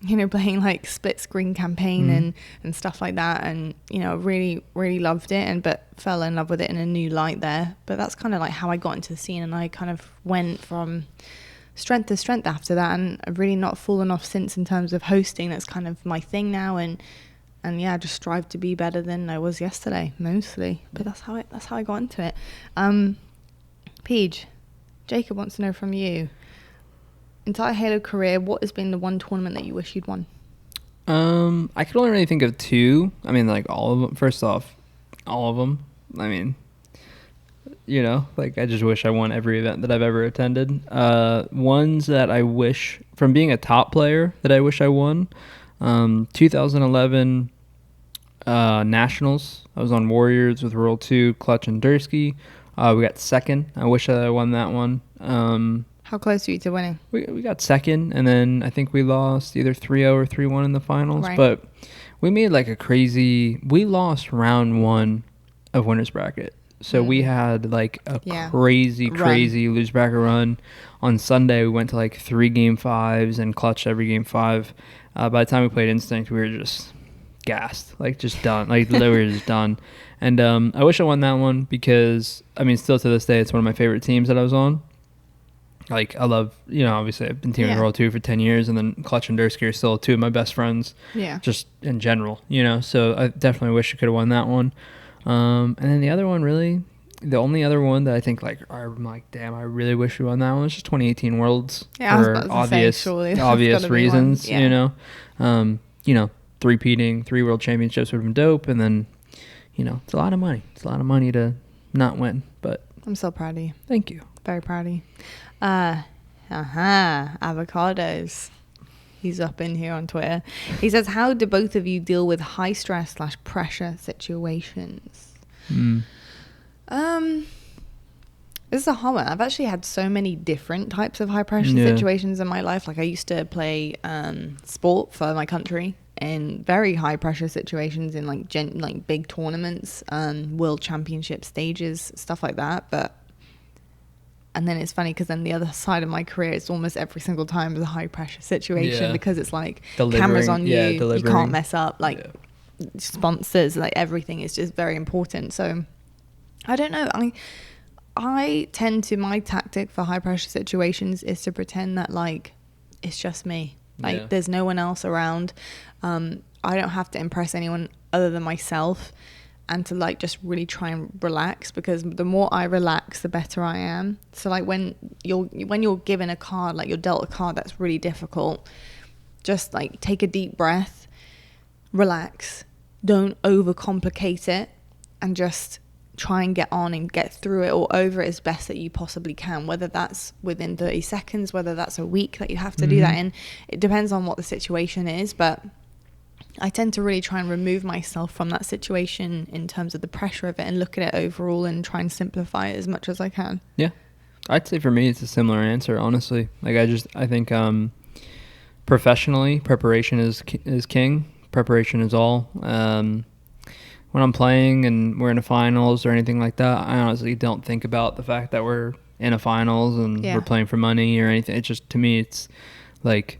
A: Playing like split screen campaign and stuff like that, and really really loved it, but fell in love with it in a new light there. But that's kind of like how I got into the scene, and I kind of went from strength to strength after that, and I've really not fallen off since in terms of hosting. That's kind of my thing now, and I just strive to be better than I was yesterday mostly. But that's how I got into it. Peach, Jacob wants to know from you, entire Halo career, what has been the one tournament that you wish you'd won?
B: I could only really think of two. I mean, like all of them. First off, all of them. I mean, I just wish I won every event that I've ever attended. Ones that I wish, from being a top player, that I wish I won. 2011 Nationals. I was on Warriors with Roll 2, Clutch and Dursky. We got second. I wish I won that one.
A: How close are you to winning?
B: We got second, and then I think we lost either 3-0 or 3-1 in the finals.
A: Right.
B: But we made like we lost round 1 of winners bracket. So we had like a crazy lose bracket run. On Sunday, we went to like 3 game 5s and clutched every game 5. By the time we played Instinct, we were just gassed, like just done, like literally just done. And I wish I won that one because, I mean, still to this day, it's one of my favorite teams that I was on. Like, I love, obviously I've been teaming World 2 for 10 years, and then Clutch and Dursky are still 2 of my best friends. Yeah. Just in general, so I definitely wish I could have won that one. And then the other one, really, the only other one that I think, like, I'm like, damn, I really wish we won that one was just 2018 Worlds.
A: Yeah,
B: for obvious reasons, yeah. Three-peating 3 world championships would have been dope, and then, it's a lot of money. It's a lot of money to not win, but
A: I'm so proud of you.
B: Thank you.
A: Very proud of you. Avocados. He's up in here on Twitter. He says, how do both of you deal with high stress / pressure situations? This is a hard one. I've actually had so many different types of high pressure situations in my life. Like, I used to play sport for my country in very high pressure situations in like big tournaments, world championship stages, stuff like that. And then it's funny because then the other side of my career, it's almost every single time is a high pressure situation because it's like cameras on you, you can't mess up, like sponsors, like everything is just very important. So I don't know. I tend to, my tactic for high pressure situations is to pretend that like it's just me. Like there's no one else around. I don't have to impress anyone other than myself, and to like just really try and relax, because the more I relax, the better I am. So like when you're given a card, like you're dealt a card that's really difficult, just like take a deep breath, relax, don't overcomplicate it, and just try and get on and get through it or over it as best that you possibly can, whether that's within 30 seconds, whether that's a week that you have to do that in. It depends on what the situation is, but I tend to really try and remove myself from that situation in terms of the pressure of it and look at it overall and try and simplify it as much as I can. Yeah.
B: I'd say for me, it's a similar answer, honestly. Like, I think professionally, preparation is king. Preparation is all. When I'm playing and we're in a finals or anything like that, I honestly don't think about the fact that we're in a finals and we're playing for money or anything. It's just, to me, it's like,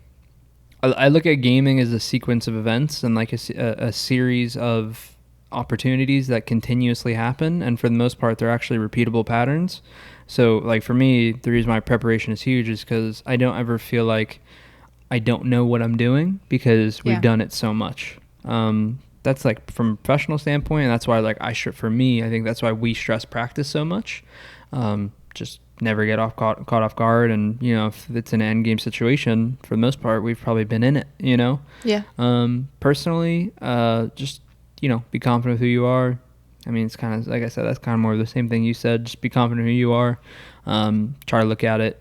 B: I look at gaming as a sequence of events and like a series of opportunities that continuously happen, and for the most part, they're actually repeatable patterns. So like for me, the reason my preparation is huge is because I don't ever feel like I don't know what I'm doing, because we've done it so much. That's like from a professional standpoint, and that's why for me, I think that's why we stress practice so much. Just never get caught off guard, and if it's an end game situation, for the most part we've probably been in it. Personally, just be confident with who you are. I mean, it's kind of like I said, that's kind of more of the same thing you said. Just be confident who you are. Try to look at it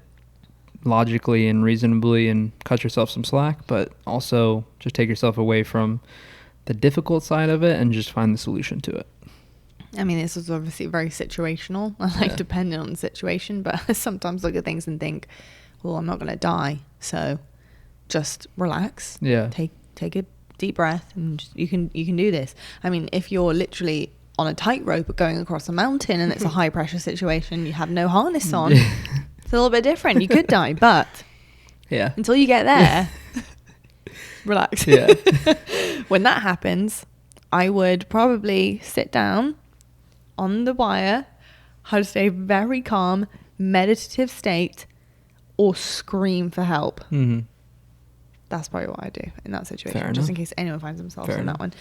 B: logically and reasonably and cut yourself some slack, but also just take yourself away from the difficult side of it and just find the solution to it.
A: I mean, this is obviously very situational, like depending on the situation, but I sometimes look at things and think, well, I'm not going to die, so just relax. Take a deep breath, and you can do this. I mean, if you're literally on a tightrope going across a mountain and it's a high pressure situation, you have no harness on, it's a little bit different. You could die, but until you get there, relax. When that happens, I would probably sit down on the wire, how to stay very calm, meditative state, or scream for help. That's probably what I do in that situation, just in case anyone finds themselves in that one.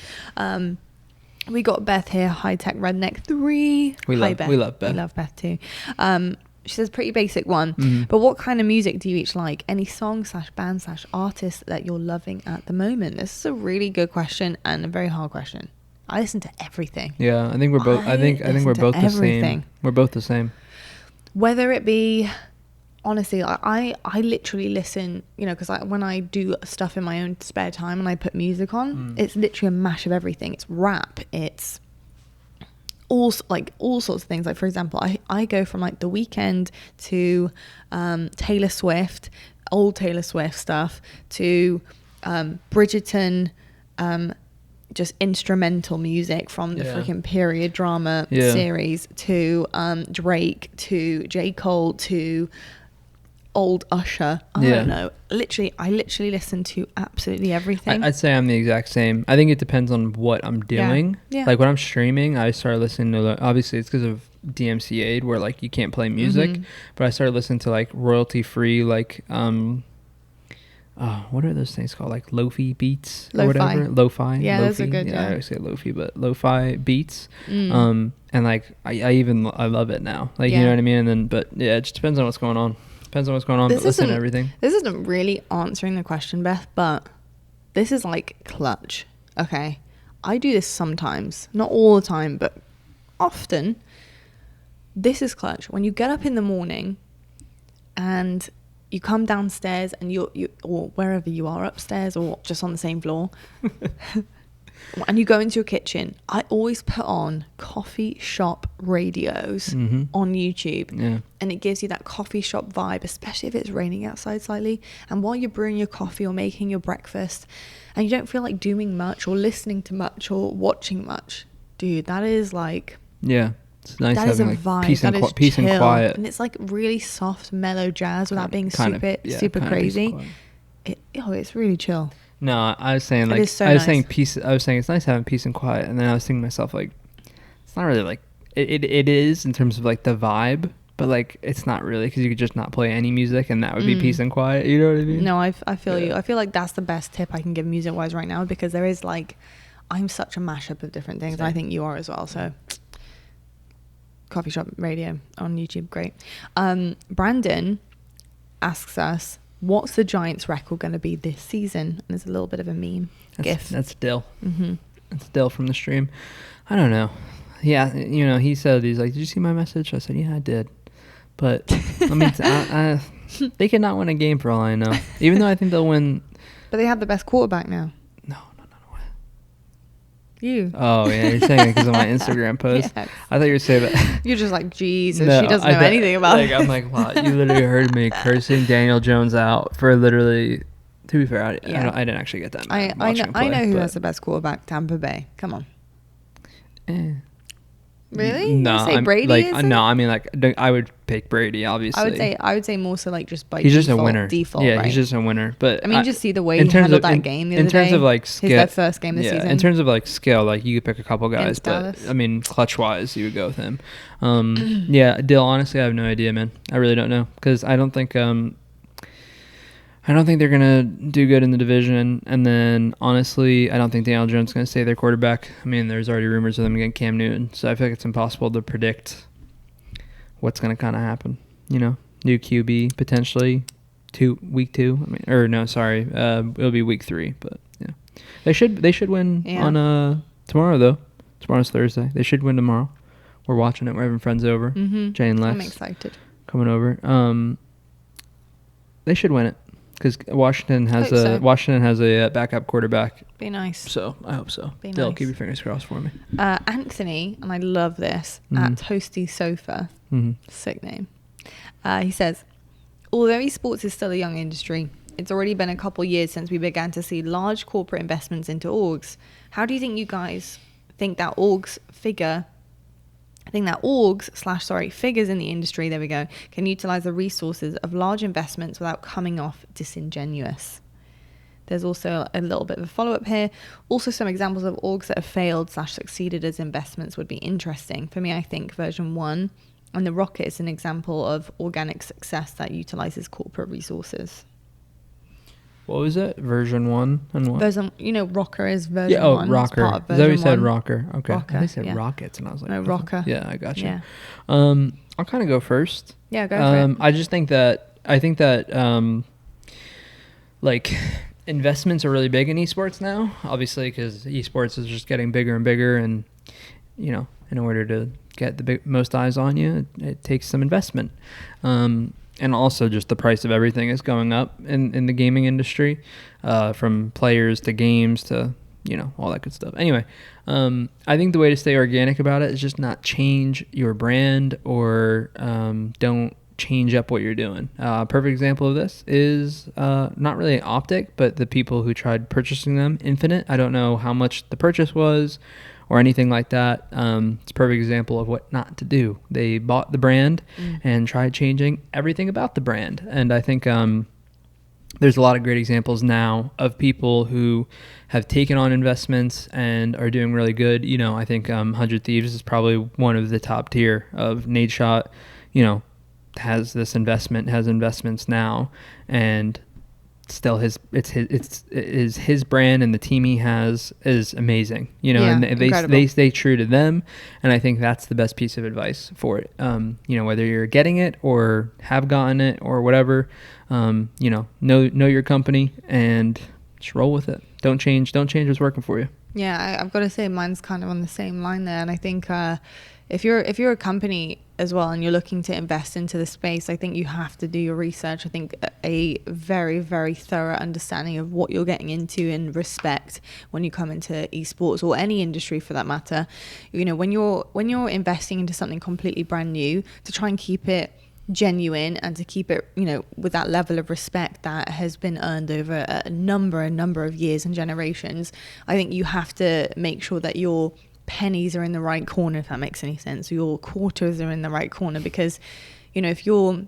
A: We got Beth here, High Tech Redneck 3.
B: We love Beth.
A: We love Beth too. She says, pretty basic one, but what kind of music do you each like? Any song / band / artist that you're loving at the moment? This is a really good question and a very hard question. I listen to everything. Yeah, I think we're both. I think we're both the same. We're both the same. Whether it be, honestly, I literally listen. Because when I do stuff in my own spare time and I put music on, it's literally a mash of everything. It's rap. It's all sorts of things. Like, for example, I go from like The Weeknd to Taylor Swift, old Taylor Swift stuff, to Bridgerton, just instrumental music from the freaking period drama series, to Drake, to J. Cole, to old Usher. I don't know. I literally listen to absolutely everything.
B: I'd say I'm the exact same. I think it depends on what I'm doing.
A: Yeah.
B: Like when I'm streaming, I started listening to, obviously it's because of DMCA where like you can't play music, but I started listening to like royalty free, like what are those things called? Like lo-fi beats or whatever. Lo-fi.
A: Yeah, those are good.
B: Yeah, I always say lo-fi, but lo-fi beats. And like I love it now. Like you know what I mean. And then, but yeah, it just depends on what's going on. But listen to everything.
A: This isn't really answering the question, Beth, but this is like clutch. Okay, I do this sometimes, not all the time, but often. This is clutch. When you get up in the morning and you come downstairs and you or wherever you are, upstairs or just on the same floor, and you go into your kitchen, I always put on coffee shop radios on YouTube, and it gives you that coffee shop vibe, especially if it's raining outside slightly, and while you're brewing your coffee or making your breakfast and you don't feel like doing much or listening to much or watching much, dude, that is like,
B: it's nice
A: that is a
B: having like
A: vibe.
B: peace and quiet,
A: and it's like really soft mellow jazz without being super crazy. It's really chill.
B: No, I was saying like saying peace. I was saying it's nice having peace and quiet, and then I was thinking to myself like, it's not really like it is in terms of like the vibe, but like it's not really, because you could just not play any music and that would be peace and quiet. You know what I mean?
A: No, I feel you. I feel like that's the best tip I can give music wise right now, because there is like, I'm such a mashup of different things. I think you are as well. So coffee shop radio on YouTube, great. Brandon asks us, what's the Giants record going to be this season? And there's a little bit of a meme gif.
B: That's Dill. That's Dill from the stream. I don't know. Yeah, you know, he said, he's like, did you see my message? I said, yeah, I did. But I mean, they cannot win a game for all I know. Even though I think they'll win.
A: But they have the best quarterback now.
B: No.
A: You.
B: Oh, yeah, you're saying it because of my Instagram post. Yes. I thought you were saying that.
A: You're just like, Jesus, no, she doesn't know anything about it.
B: I'm like, wow, you literally heard me cursing Daniel Jones out for literally, to be fair, I didn't actually get that.
A: I know who has the best quarterback, Tampa Bay. Come on. Really?
B: No,
A: say Brady.
B: Like, no, I mean, like, I would pick Brady, obviously.
A: I would say more so like just by
B: he's
A: default,
B: just a winner.
A: Yeah,
B: right? He's just a winner. But
A: I mean, just see the way he handled that game the other day.
B: In terms of like skill,
A: their first game this season.
B: In terms of like skill, like you could pick a couple guys, but
A: Dallas.
B: I mean, clutch wise, you would go with him. Yeah, Dill. Honestly, I have no idea, man. I really don't know, because I don't think they're gonna do good in the division, and then honestly, I don't think Daniel Jones is gonna stay their quarterback. I mean, there's already rumors of them getting Cam Newton, so I feel like it's impossible to predict what's gonna kind of happen. You know, new QB potentially, week 2. I mean, or no, sorry, it'll be week 3. But yeah, they should win on tomorrow though. Tomorrow's Thursday. They should win tomorrow. We're watching it. We're having friends over. Jay and Lex.
A: I'm excited.
B: Coming over. They should win it, because Washington has a backup quarterback.
A: Be nice.
B: So I hope so.
A: They'll
B: keep your fingers crossed for me.
A: Anthony, and I love this, at Toasty Sofa, sick name. He says, although esports is still a young industry, it's already been a couple years since we began to see large corporate investments into orgs. How do you think you guys think that figures in the industry, there we go, can utilize the resources of large investments without coming off disingenuous? There's also a little bit of a follow-up here. Also, some examples of orgs that have failed / succeeded as investments would be interesting. For me, I think version 1 and the Rocket is an example of organic success that utilizes corporate resources.
B: What was it? Version 1 and what?
A: Rocker is version 1.
B: Yeah, Rocker. Is that what you said, Rocker? Okay.
A: Rocker,
B: I said Rockets, and I was like...
A: No, Rocker.
B: Yeah, I got you.
A: Yeah.
B: I'll kind of go first.
A: Yeah, go for it.
B: I think that like investments are really big in esports now, obviously, because esports is just getting bigger and bigger, and you know, in order to get the most eyes on you, it takes some investment. And also just the price of everything is going up in the gaming industry, from players to games to, all that good stuff. Anyway, I think the way to stay organic about it is just not change your brand or don't change up what you're doing. Perfect example of this is not really an optic, but the people who tried purchasing them, Infinite. I don't know how much the purchase was or anything like that. It's a perfect example of what not to do. They bought the brand and tried changing everything about the brand. And I think there's a lot of great examples now of people who have taken on investments and are doing really good. I think 100 Thieves is probably one of the top tier of Nadeshot, has investments now, and still his brand, and the team he has is amazing, and they stay true to them. And I think that's the best piece of advice for it. Whether you're getting it or have gotten it or whatever, know your company and just roll with it. Don't change what's working for you.
A: Yeah, I've got to say mine's kind of on the same line there. And I think if you're a company as well and you're looking to invest into the space, I think you have to do your research. I think a very, very thorough understanding of what you're getting into and respect when you come into esports or any industry for that matter. When you're investing into something completely brand new, to try and keep it genuine and to keep it, with that level of respect that has been earned over a number of years and generations, I think you have to make sure that your pennies are in the right corner, if that makes any sense. Your quarters are in the right corner, because if you're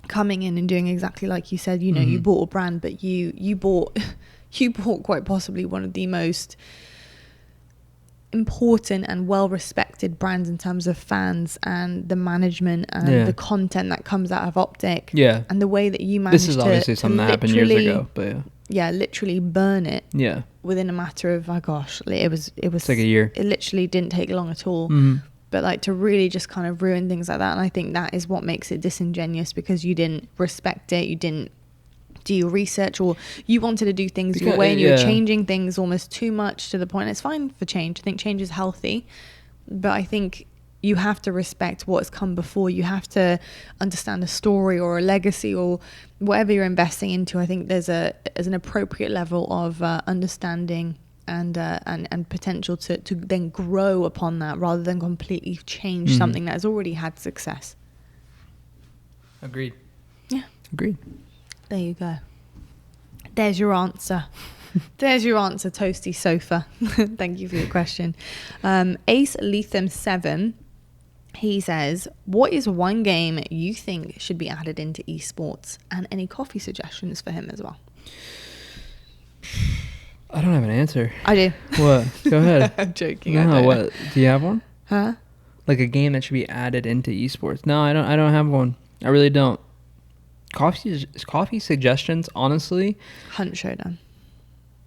A: coming in and doing exactly like you said, you bought a brand, but you bought quite possibly one of the most important and well-respected brands in terms of fans and the management and the content that comes out of Optic, and the way that you managed
B: this is obviously something that happened years ago, but literally burn it within a matter of it was like a year.
A: It literally didn't take long at all. But to really just kind of ruin things like that, and I think that is what makes it disingenuous, because you didn't respect it, you didn't do your research, or you wanted to do things your way, and you were changing things almost too much to the point. It's fine for change. I think change is healthy, but I think you have to respect what's come before. You have to understand a story or a legacy or whatever you're investing into. I think there's an appropriate level of understanding and potential to then grow upon that, rather than completely change something that has already had success.
B: Agreed.
A: Yeah.
B: Agreed.
A: There you go. There's your answer. There's your answer, Toasty Sofa. Thank you for your question. Ace Lethem 7, he says, what is one game you think should be added into esports? And any coffee suggestions for him as well?
B: I don't have an answer.
A: I do.
B: What? Go ahead.
A: I'm joking.
B: No, what? Do you have one?
A: Huh?
B: Like a game that should be added into esports? No, I don't have one. I really don't. Coffee suggestions, honestly.
A: Hunt Showdown.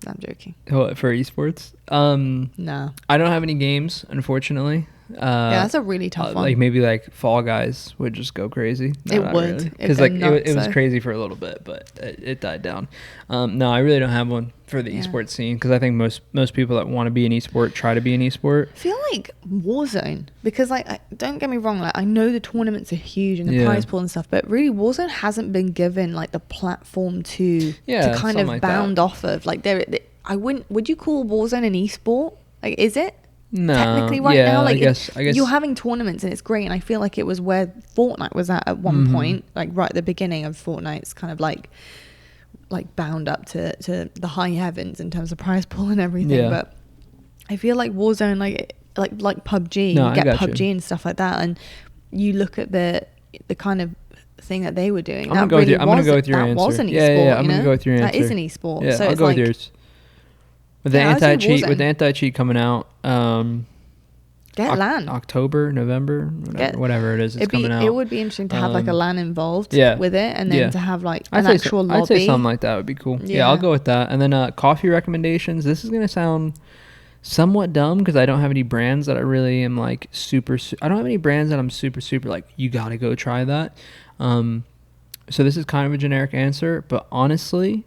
A: I'm joking.
B: What, for esports?
A: No.
B: I don't have any games, unfortunately.
A: That's a really tough one.
B: Like maybe like Fall Guys would just go crazy. No,
A: it would.
B: Because really. It was crazy for a little bit, but it died down. No, I really don't have one for the esports scene, because I think most people that want to be an esport try to be an esport.
A: I feel like Warzone, because don't get me wrong, I know the tournaments are huge and the prize pool and stuff, but really Warzone hasn't been given the platform to kind of bound off of. Would you call Warzone an esport? Is it?
B: No,
A: technically now,
B: I guess
A: you're having tournaments and it's great, and I feel like it was where Fortnite was at one point, right at the beginning of Fortnite's kind of like bound up to the high heavens in terms of prize pool and everything. But I feel like Warzone, like PUBG, you get PUBG and stuff like that, and you look at the kind of thing that they were doing.
B: I'm gonna go with your answer.
A: That was an esport.
B: I'm gonna go with your answer.
A: That is an esport.
B: Yeah,
A: so
B: I'll
A: it's
B: go with yours. With the anti-cheat coming out,
A: get LAN.
B: October, November, whatever it is, it's coming out.
A: It would be interesting to have a LAN involved with it, and then to have an actual lobby.
B: I'd say something like that would be cool. Yeah, I'll go with that. And then coffee recommendations. This is gonna sound somewhat dumb, because I don't have any brands that I really am super. I don't have any brands that I'm super you gotta go try that. So this is kind of a generic answer, but honestly,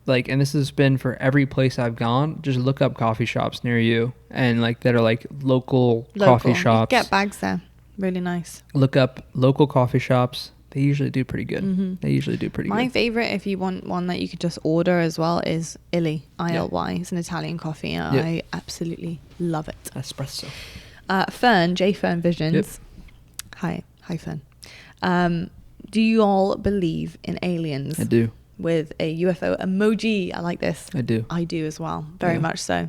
B: and this has been for every place I've gone, just look up coffee shops near you, and that are local coffee shops.
A: You get bags there. Really nice.
B: Look up local coffee shops they usually do pretty good. They usually do pretty good.
A: My favorite, if you want one that you could just order as well, is Illy, ILY. It's an Italian coffee, and I absolutely love it.
B: Espresso.
A: Fern, J Fern Visions. Hi Fern. Do you all believe in aliens?
B: I do.
A: With a UFO emoji. I like this.
B: I do.
A: I do as well. Very much so.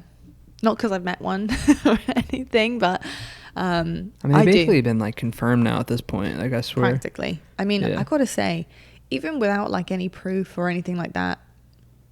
A: Not because I've met one or anything, but
B: I mean, they've basically been like confirmed now at this point. Like, I swear.
A: Practically. I mean, I gotta say, even without like any proof or anything like that,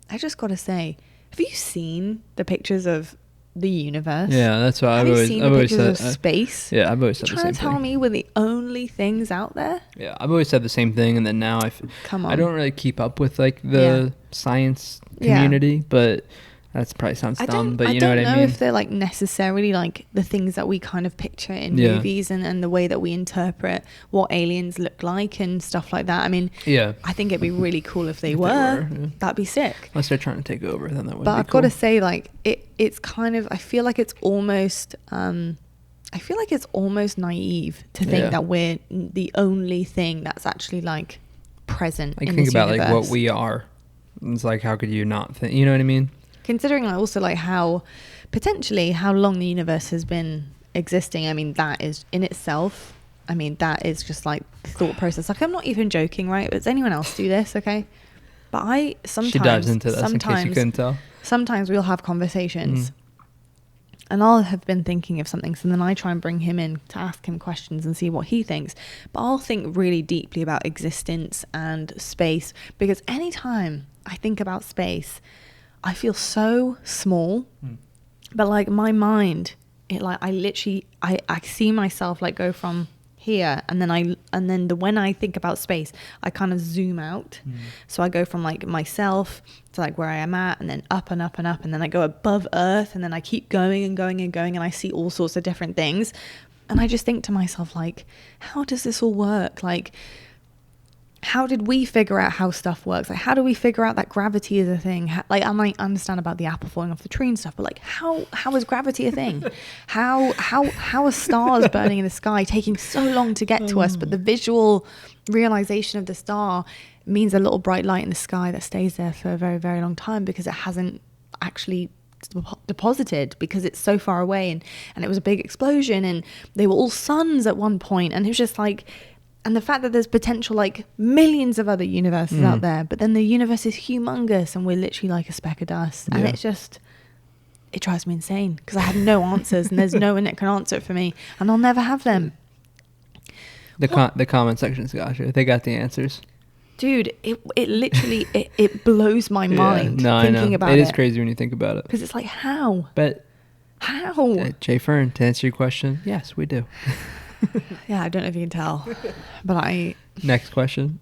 A: I just gotta say, have you seen the pictures of the universe?
B: Yeah, that's what I've always said.
A: Have you seen the pictures of space?
B: Yeah, I've always said the same thing.
A: Trying to tell me we're the only things out there?
B: Yeah, I've always said the same thing, and then now
A: Come on.
B: I don't really keep up with like the science community, but that's probably sounds dumb, but you know what I mean?
A: I don't know if they're like necessarily like the things that we kind of picture in movies and the way that we interpret what aliens look like and stuff like that. I mean, I think it'd be really cool if they were. That'd be sick.
B: Unless they're trying to take over, then that would be cool.
A: But I've got to say, like, it's kind of, I feel like it's almost naive to think that we're the only thing that's actually like present in this universe. Think about like what we are.
B: It's like, how could you not think? You know what I mean?
A: Considering like also like how long the universe has been existing. I mean, that is in itself, I mean, that is just like thought process. Like, I'm not even joking, right? Does anyone else do this? Okay. But she dives into this in case you couldn't tell. Sometimes we'll have conversations and I'll have been thinking of something. So then I try and bring him in to ask him questions and see what he thinks. But I'll think really deeply about existence and space, because anytime I think about space, I feel so small, but like my mind, I see myself like go from here, and then when I think about space, I kind of zoom out. So I go from like myself to like where I am at, and then up and up and up, and then I go above Earth, and then I keep going and going and going, and I see all sorts of different things. And I just think to myself, like, how does this all work? Like, how did we figure out how stuff works? Like, how do we figure out that gravity is a thing? Like, I might understand about the apple falling off the tree and stuff, but like, how is gravity a thing? How are stars burning in the sky taking so long to get to us? But the visual realization of the star means a little bright light in the sky that stays there for a very, very long time, because it hasn't actually deposited, because it's so far away, and it was a big explosion, and they were all suns at one point, and it was just like. And the fact that there's potential like millions of other universes out there, but then the universe is humongous and we're literally like a speck of dust. And it's just, it drives me insane, because I have no answers, and there's no one that can answer it for me, and I'll never have them.
B: The comment section's got you. They got the answers.
A: Dude, it literally, it blows my mind thinking about it.
B: It is crazy when you think about it.
A: Because it's like, how?
B: But
A: how?
B: Jay Fern, to answer your question, yes, we do.
A: Yeah, I don't know if you can tell, but
B: Next question.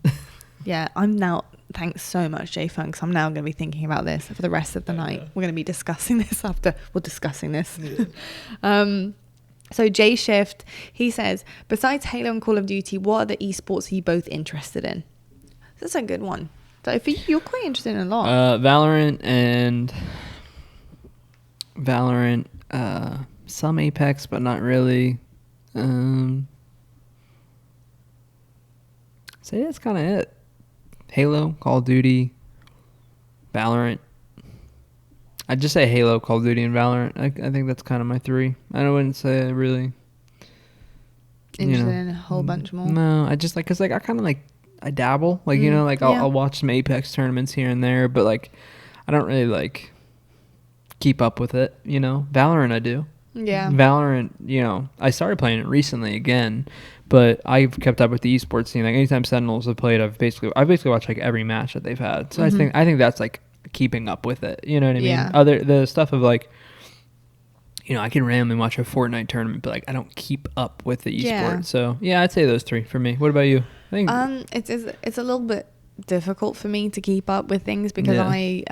A: Yeah, I'm now. Thanks so much, Jay Fern, because I'm now going to be thinking about this for the rest of the night. We're going to be discussing this after we're discussing this. Yeah. So Jay Shift, he says, besides Halo and Call of Duty, what are the esports are you both interested in? That's a good one. So for you, you're quite interested in a lot.
B: Valorant, some Apex, but not really. So yeah, that's kind of it. Halo, Call of Duty, Valorant. I'd just say Halo, Call of Duty, and Valorant. I think that's kind of my three. I wouldn't say I really
A: interested in a whole bunch more.
B: No, I just like, cause like I kind of like, I dabble, like like I'll watch some Apex tournaments here and there, but like I don't really like keep up with it. Valorant I do.
A: Yeah.
B: Valorant, I started playing it recently again, but I've kept up with the esports scene. Like anytime Sentinels have played, I've basically watched like every match that they've had. So I think that's like keeping up with it. You know what I mean?
A: Yeah.
B: The stuff of like, I can randomly watch a Fortnite tournament, but like I don't keep up with the esport. Yeah. So yeah, I'd say those three for me. What about you? I think
A: it's a little bit difficult for me to keep up with things, because I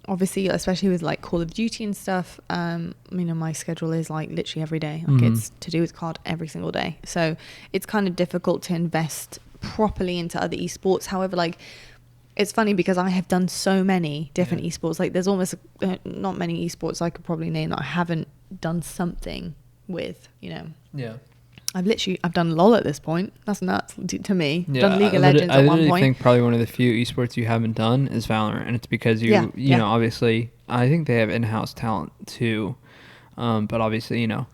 A: obviously, especially with like Call of Duty and stuff, my schedule is like literally every day. Like it's to do with COD every single day. So it's kind of difficult to invest properly into other esports. However, like it's funny because I have done so many different esports. Like there's almost not many esports I could probably name that I haven't done something with,
B: Yeah.
A: I've done LOL at this point. That's nuts to me.
B: Yeah,
A: Done League of Legends at one point.
B: I think probably one of the few esports you haven't done is Valorant, and it's because you know, obviously, I think they have in-house talent too, but obviously, you know,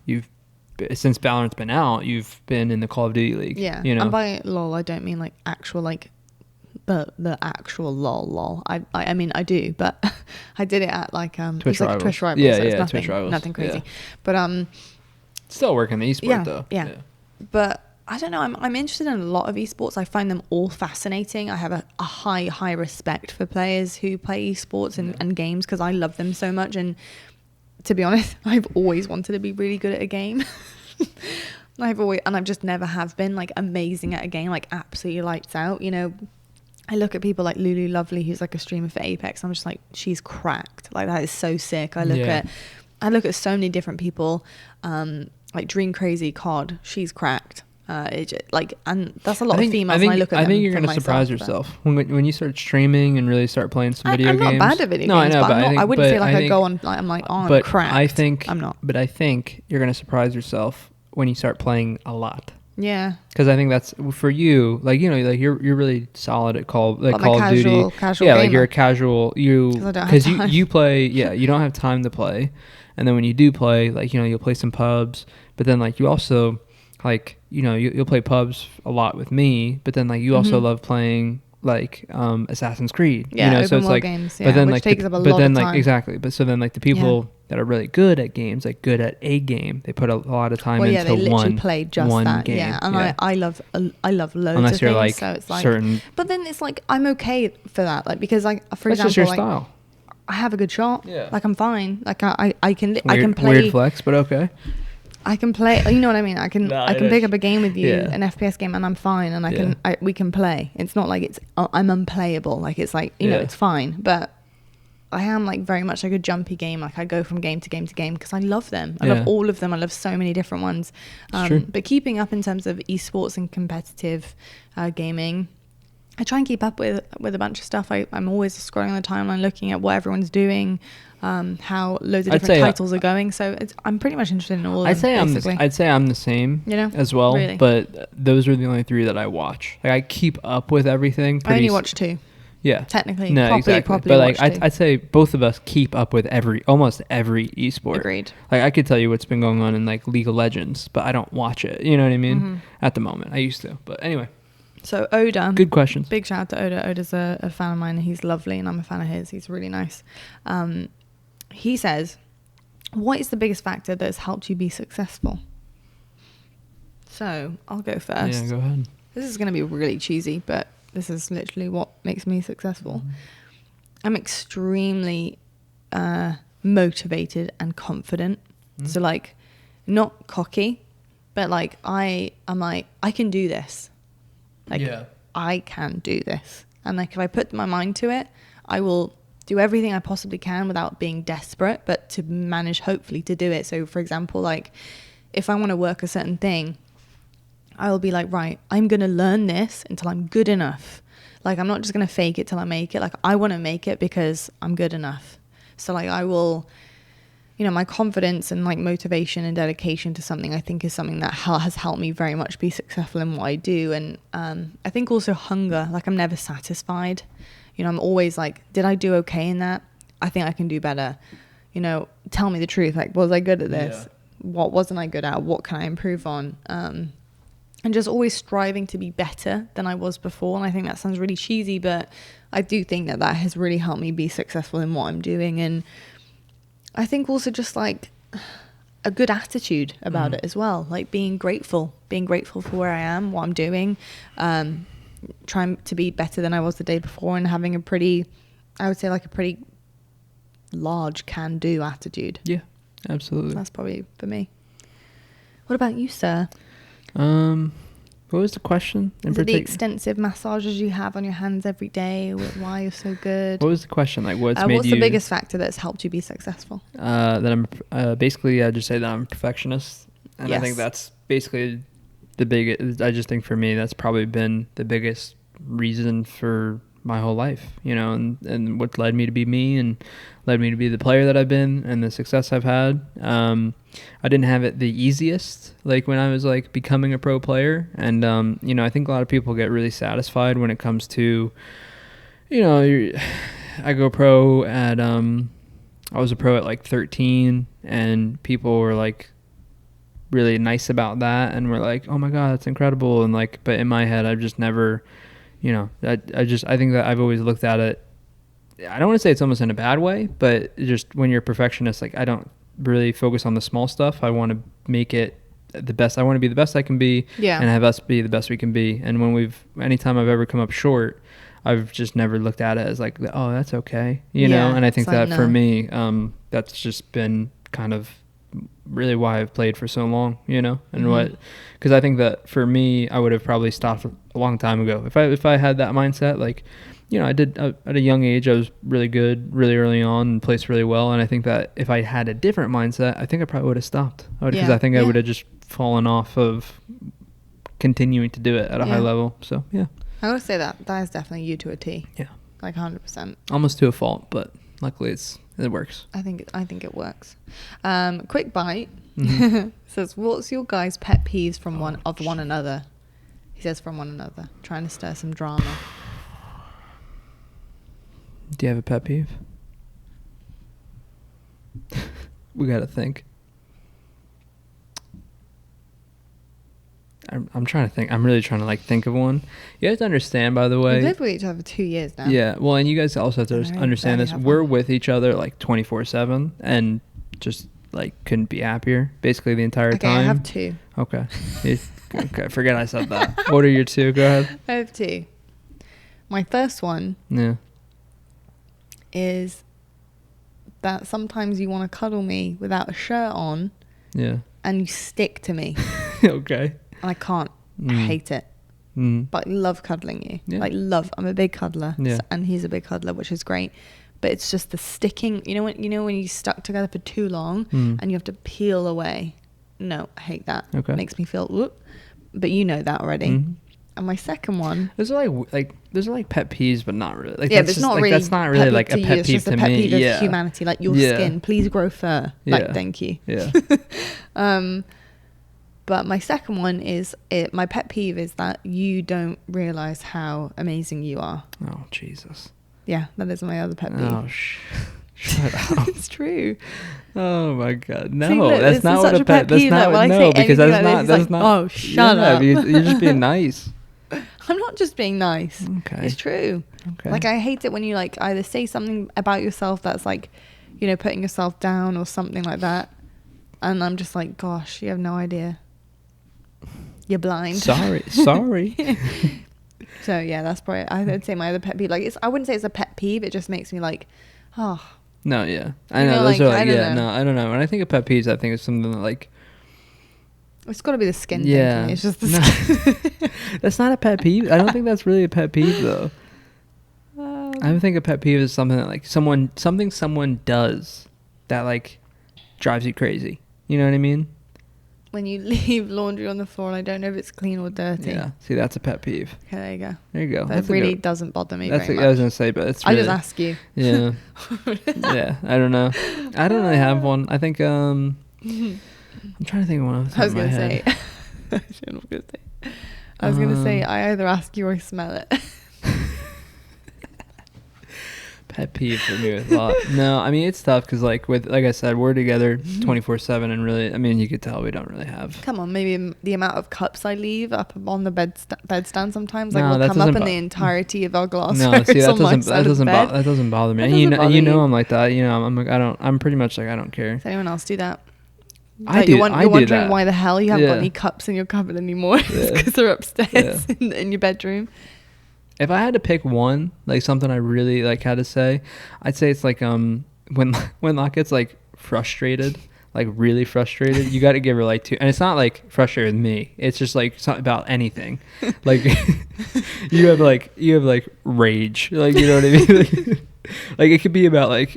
B: since Valorant's been out, you've been in the Call of Duty League.
A: Yeah,
B: you know,
A: and by LOL I don't mean like actual like the actual LOL. I mean I do, but I did it at like
B: Twitch Rivals.
A: Twitch Rivals.
B: Yeah,
A: so it's
B: Twitch Rivals.
A: Nothing crazy,
B: Yeah.
A: but
B: still working the esport though.
A: Yeah. But I don't know. I'm interested in a lot of esports. I find them all fascinating. I have a high respect for players who play esports and games because I love them so much. And to be honest, I've always wanted to be really good at a game. I've just never have been like amazing at a game, like absolutely lights out. You know, I look at people like Lulu Lovely, who's like a streamer for Apex. I'm just like, she's cracked. Like that is so sick. I look at so many different people. Like Dream Crazy COD, she's cracked. And that's a lot of females. I
B: think you're gonna surprise yourself when you start streaming and really start playing some video games.
A: I'm not bad at video games. No, I know, I wouldn't feel like I go on. Like, I'm like, oh, I'm cracked. I'm not.
B: But I think you're gonna surprise yourself when you start playing a lot.
A: Yeah.
B: Because I think that's for you. Like, you know, like you're really solid at Call of Duty.
A: Casual
B: yeah,
A: gamer.
B: like you're a casual. Because you play. Yeah, you don't have time to play. And then when you do play, like, you know, you'll play some pubs, but then like you also, like, you know, you'll play pubs a lot with me, but then like you also love playing like Assassin's Creed.
A: Yeah,
B: you know,
A: open
B: so it's
A: world
B: like
A: games,
B: but then
A: which
B: like
A: takes up a lot of time.
B: Exactly. But so then like the people that are really good at games, like good at a game, they put a lot of time into
A: they literally
B: one
A: play just
B: one
A: that.
B: game.
A: Yeah, and I love loads
B: Unless
A: of
B: you're
A: things.
B: like
A: So it's like
B: certain.
A: But then it's like I'm okay for that, like because like for
B: That's
A: example,
B: just your
A: like,
B: style.
A: I have a good shot.
B: Yeah.
A: Like I'm fine. Like I can
B: Weird,
A: play.
B: Weird flex, but okay.
A: I can play. You know what I mean? I can pick up a game with you,
B: Yeah.
A: an FPS game, and I'm fine. And we can play. It's not like I'm unplayable. Like it's like you know it's fine. But I am like very much like a jumpy game. Like I go from game to game to game because I love them. I love all of them. I love so many different ones. But keeping up in terms of esports and competitive gaming, I try and keep up with a bunch of stuff. I'm always scrolling the timeline, looking at what everyone's doing, how loads of different titles are going. So I'm pretty much interested in all of them.
B: I'd say I'm the same, you know, as well. Really? But those are the only three that I watch. Like I keep up with everything.
A: I only watch two.
B: Yeah,
A: technically,
B: no, exactly. But like I'd say both of us keep up with almost every esport.
A: Agreed.
B: Like I could tell you what's been going on in like League of Legends, but I don't watch it. You know what I mean? At the moment, I used to, but anyway.
A: So Oda,
B: good questions.
A: Big shout out to Oda. Oda's a fan of mine. And he's lovely, and I'm a fan of his. He's really nice. He says, "What is the biggest factor that has helped you be successful?" So I'll go first.
B: Yeah, go ahead.
A: This is going to be really cheesy, but this is literally what makes me successful. I'm extremely motivated and confident. So like, not cocky, but like I'm like I can do this. Like I can do this, and like if I put my mind to it, I will do everything I possibly can without being desperate, but to manage hopefully to do it. So for example, like if I want to work a certain thing, I will be like, right, I'm gonna learn this until I'm good enough. Like I'm not just gonna fake it till I make it. Like I want to make it because I'm good enough. So like I will, you know, my confidence and like motivation and dedication to something, I think is something that has helped me very much be successful in what I do. And I think also hunger, like I'm never satisfied. You know, I'm always like, did I do okay in that? I think I can do better. You know, tell me the truth. Like, was I good at this? Yeah. What wasn't I good at? What can I improve on? And just always striving to be better than I was before. And I think that sounds really cheesy, but I do think that has really helped me be successful in what I'm doing. And I think also just like a good attitude about it as well. Like being grateful for where I am, what I'm doing, trying to be better than I was the day before, and having a pretty large can-do attitude.
B: Yeah, absolutely.
A: That's probably for me. What about you, sir?
B: What was the question?
A: Is it the extensive massages you have on your hands every day? Why you're so good?
B: What was the question? Like, what's
A: the biggest factor that's helped you be successful?
B: That I'm basically I just say that I'm a perfectionist, and I think that's basically the biggest. I just think for me that's probably been the biggest reason for my whole life, you know, and what led me to be me and led me to be the player that I've been and the success I've had. I didn't have it the easiest, like when I was like becoming a pro player. And, you know, I think a lot of people get really satisfied when it comes to, you know, I go pro at, I was a pro at like 13, and people were like really nice about that and were like, oh my God, that's incredible. And like, but in my head, I've just never, you know, I think that I've always looked at it. I don't want to say it's almost in a bad way, but just when you're a perfectionist, like I don't really focus on the small stuff. I want to make it the best. I want to be the best I can be, and have us be the best we can be. And when anytime I've ever come up short, I've just never looked at it as like, oh, that's okay, you know? And I think that for me, that's just been kind of really why I've played for so long, you know? And because I think that for me, I would have probably stopped a long time ago. If I had that mindset, like, you know, I did at a young age, I was really good really early on and placed really well. And I think that if I had a different mindset, I think I probably would have stopped. Because I think I would have just fallen off of continuing to do it at a high level. So, yeah.
A: I would say that is definitely you to a T. Yeah. Like 100%.
B: Almost to a fault, but luckily it works.
A: I think it works. Quick bite. Says, what's your guys' pet peeves from one another? He says from one another, trying to stir some drama.
B: Do you have a pet peeve? We gotta think. I'm trying to think. I'm really trying to like think of one. You have to understand, by the way.
A: We've lived with each other for 2 years now.
B: Yeah. Well, and you guys also have to understand this. We're with each other like 24/7, and just like couldn't be happier basically the entire time.
A: Okay, I have two.
B: Okay. Okay. Forget I said that. What are your two? Go ahead.
A: I have two. My first one.
B: Yeah.
A: Is that sometimes you want to cuddle me without a shirt on.
B: Yeah.
A: And you stick to me.
B: Okay.
A: And I can't. I hate it. But I love cuddling you. Yeah. Like I'm a big cuddler. Yeah. And he's a big cuddler, which is great. But it's just the sticking. You know when you stuck together for too long and you have to peel away. No, I hate that. Okay. It makes me feel whoop. But you know that already. Mm-hmm. And my second one.
B: Those are like pet peeves, but not really. Like,
A: yeah, but it's not really.
B: That's not really like a pet peeve to me. It's just a pet peeve of
A: humanity. Like your skin, please grow fur. Like thank you.
B: Yeah.
A: But my second one is my pet peeve is that you don't realize how amazing you are.
B: Oh Jesus.
A: Yeah, that is my other pet peeve.
B: Oh shut up.
A: It's true.
B: Oh my God. No,
A: see, look,
B: that's not what a pet peeve. That's not no, because that's not.
A: Oh, shut up.
B: You're just being nice.
A: I'm not just being nice.
B: Okay.
A: It's true.
B: Okay.
A: Like I hate it when you like either say something about yourself that's like, you know, putting yourself down or something like that. And I'm just like, gosh, you have no idea. You're blind.
B: Sorry.
A: So yeah, that's probably, I would say my other pet peeve. Like I wouldn't say it's a pet peeve. It just makes me like, oh.
B: No, yeah. I know. Those are like, no, I don't know. When I think of pet peeves, I think it's something that like,
A: it's got to be the skin thing for me. It's just the skin.
B: That's not a pet peeve. I don't think that's really a pet peeve though. I think a pet peeve is something that like something someone does that like drives you crazy. You know what I mean?
A: When you leave laundry on the floor and I don't know if it's clean or dirty.
B: Yeah. See, that's a pet peeve.
A: Okay, there you go.
B: There you go.
A: That really doesn't bother me very much.
B: I was going to say, but it's really,
A: I just ask you.
B: Yeah. Yeah. I don't know. I don't really have one. I think, I'm trying to think of one off the top of my head.
A: I was going to say, I either ask you or smell it.
B: Pet peeve for me with a lot. No, I mean, it's tough because like I said, we're together 24/7 and really, I mean, you could tell we don't really have.
A: Come on, maybe the amount of cups I leave up on the bedstand sometimes like will come up in the entirety of our glass.
B: No, see, that doesn't bother me. And you know I'm like that. You know, I'm pretty much like, I don't care.
A: Does anyone else do that?
B: You're
A: wondering why the hell you haven't got any cups in your cupboard anymore because they're upstairs in your bedroom.
B: If I had to pick one, like something I really like had to say, I'd say it's like when Locke gets like frustrated, like really frustrated, you got to give her like two. And it's not like frustrated with me. It's just like something about anything. Like you have like rage. Like, you know what I mean? Like it could be about like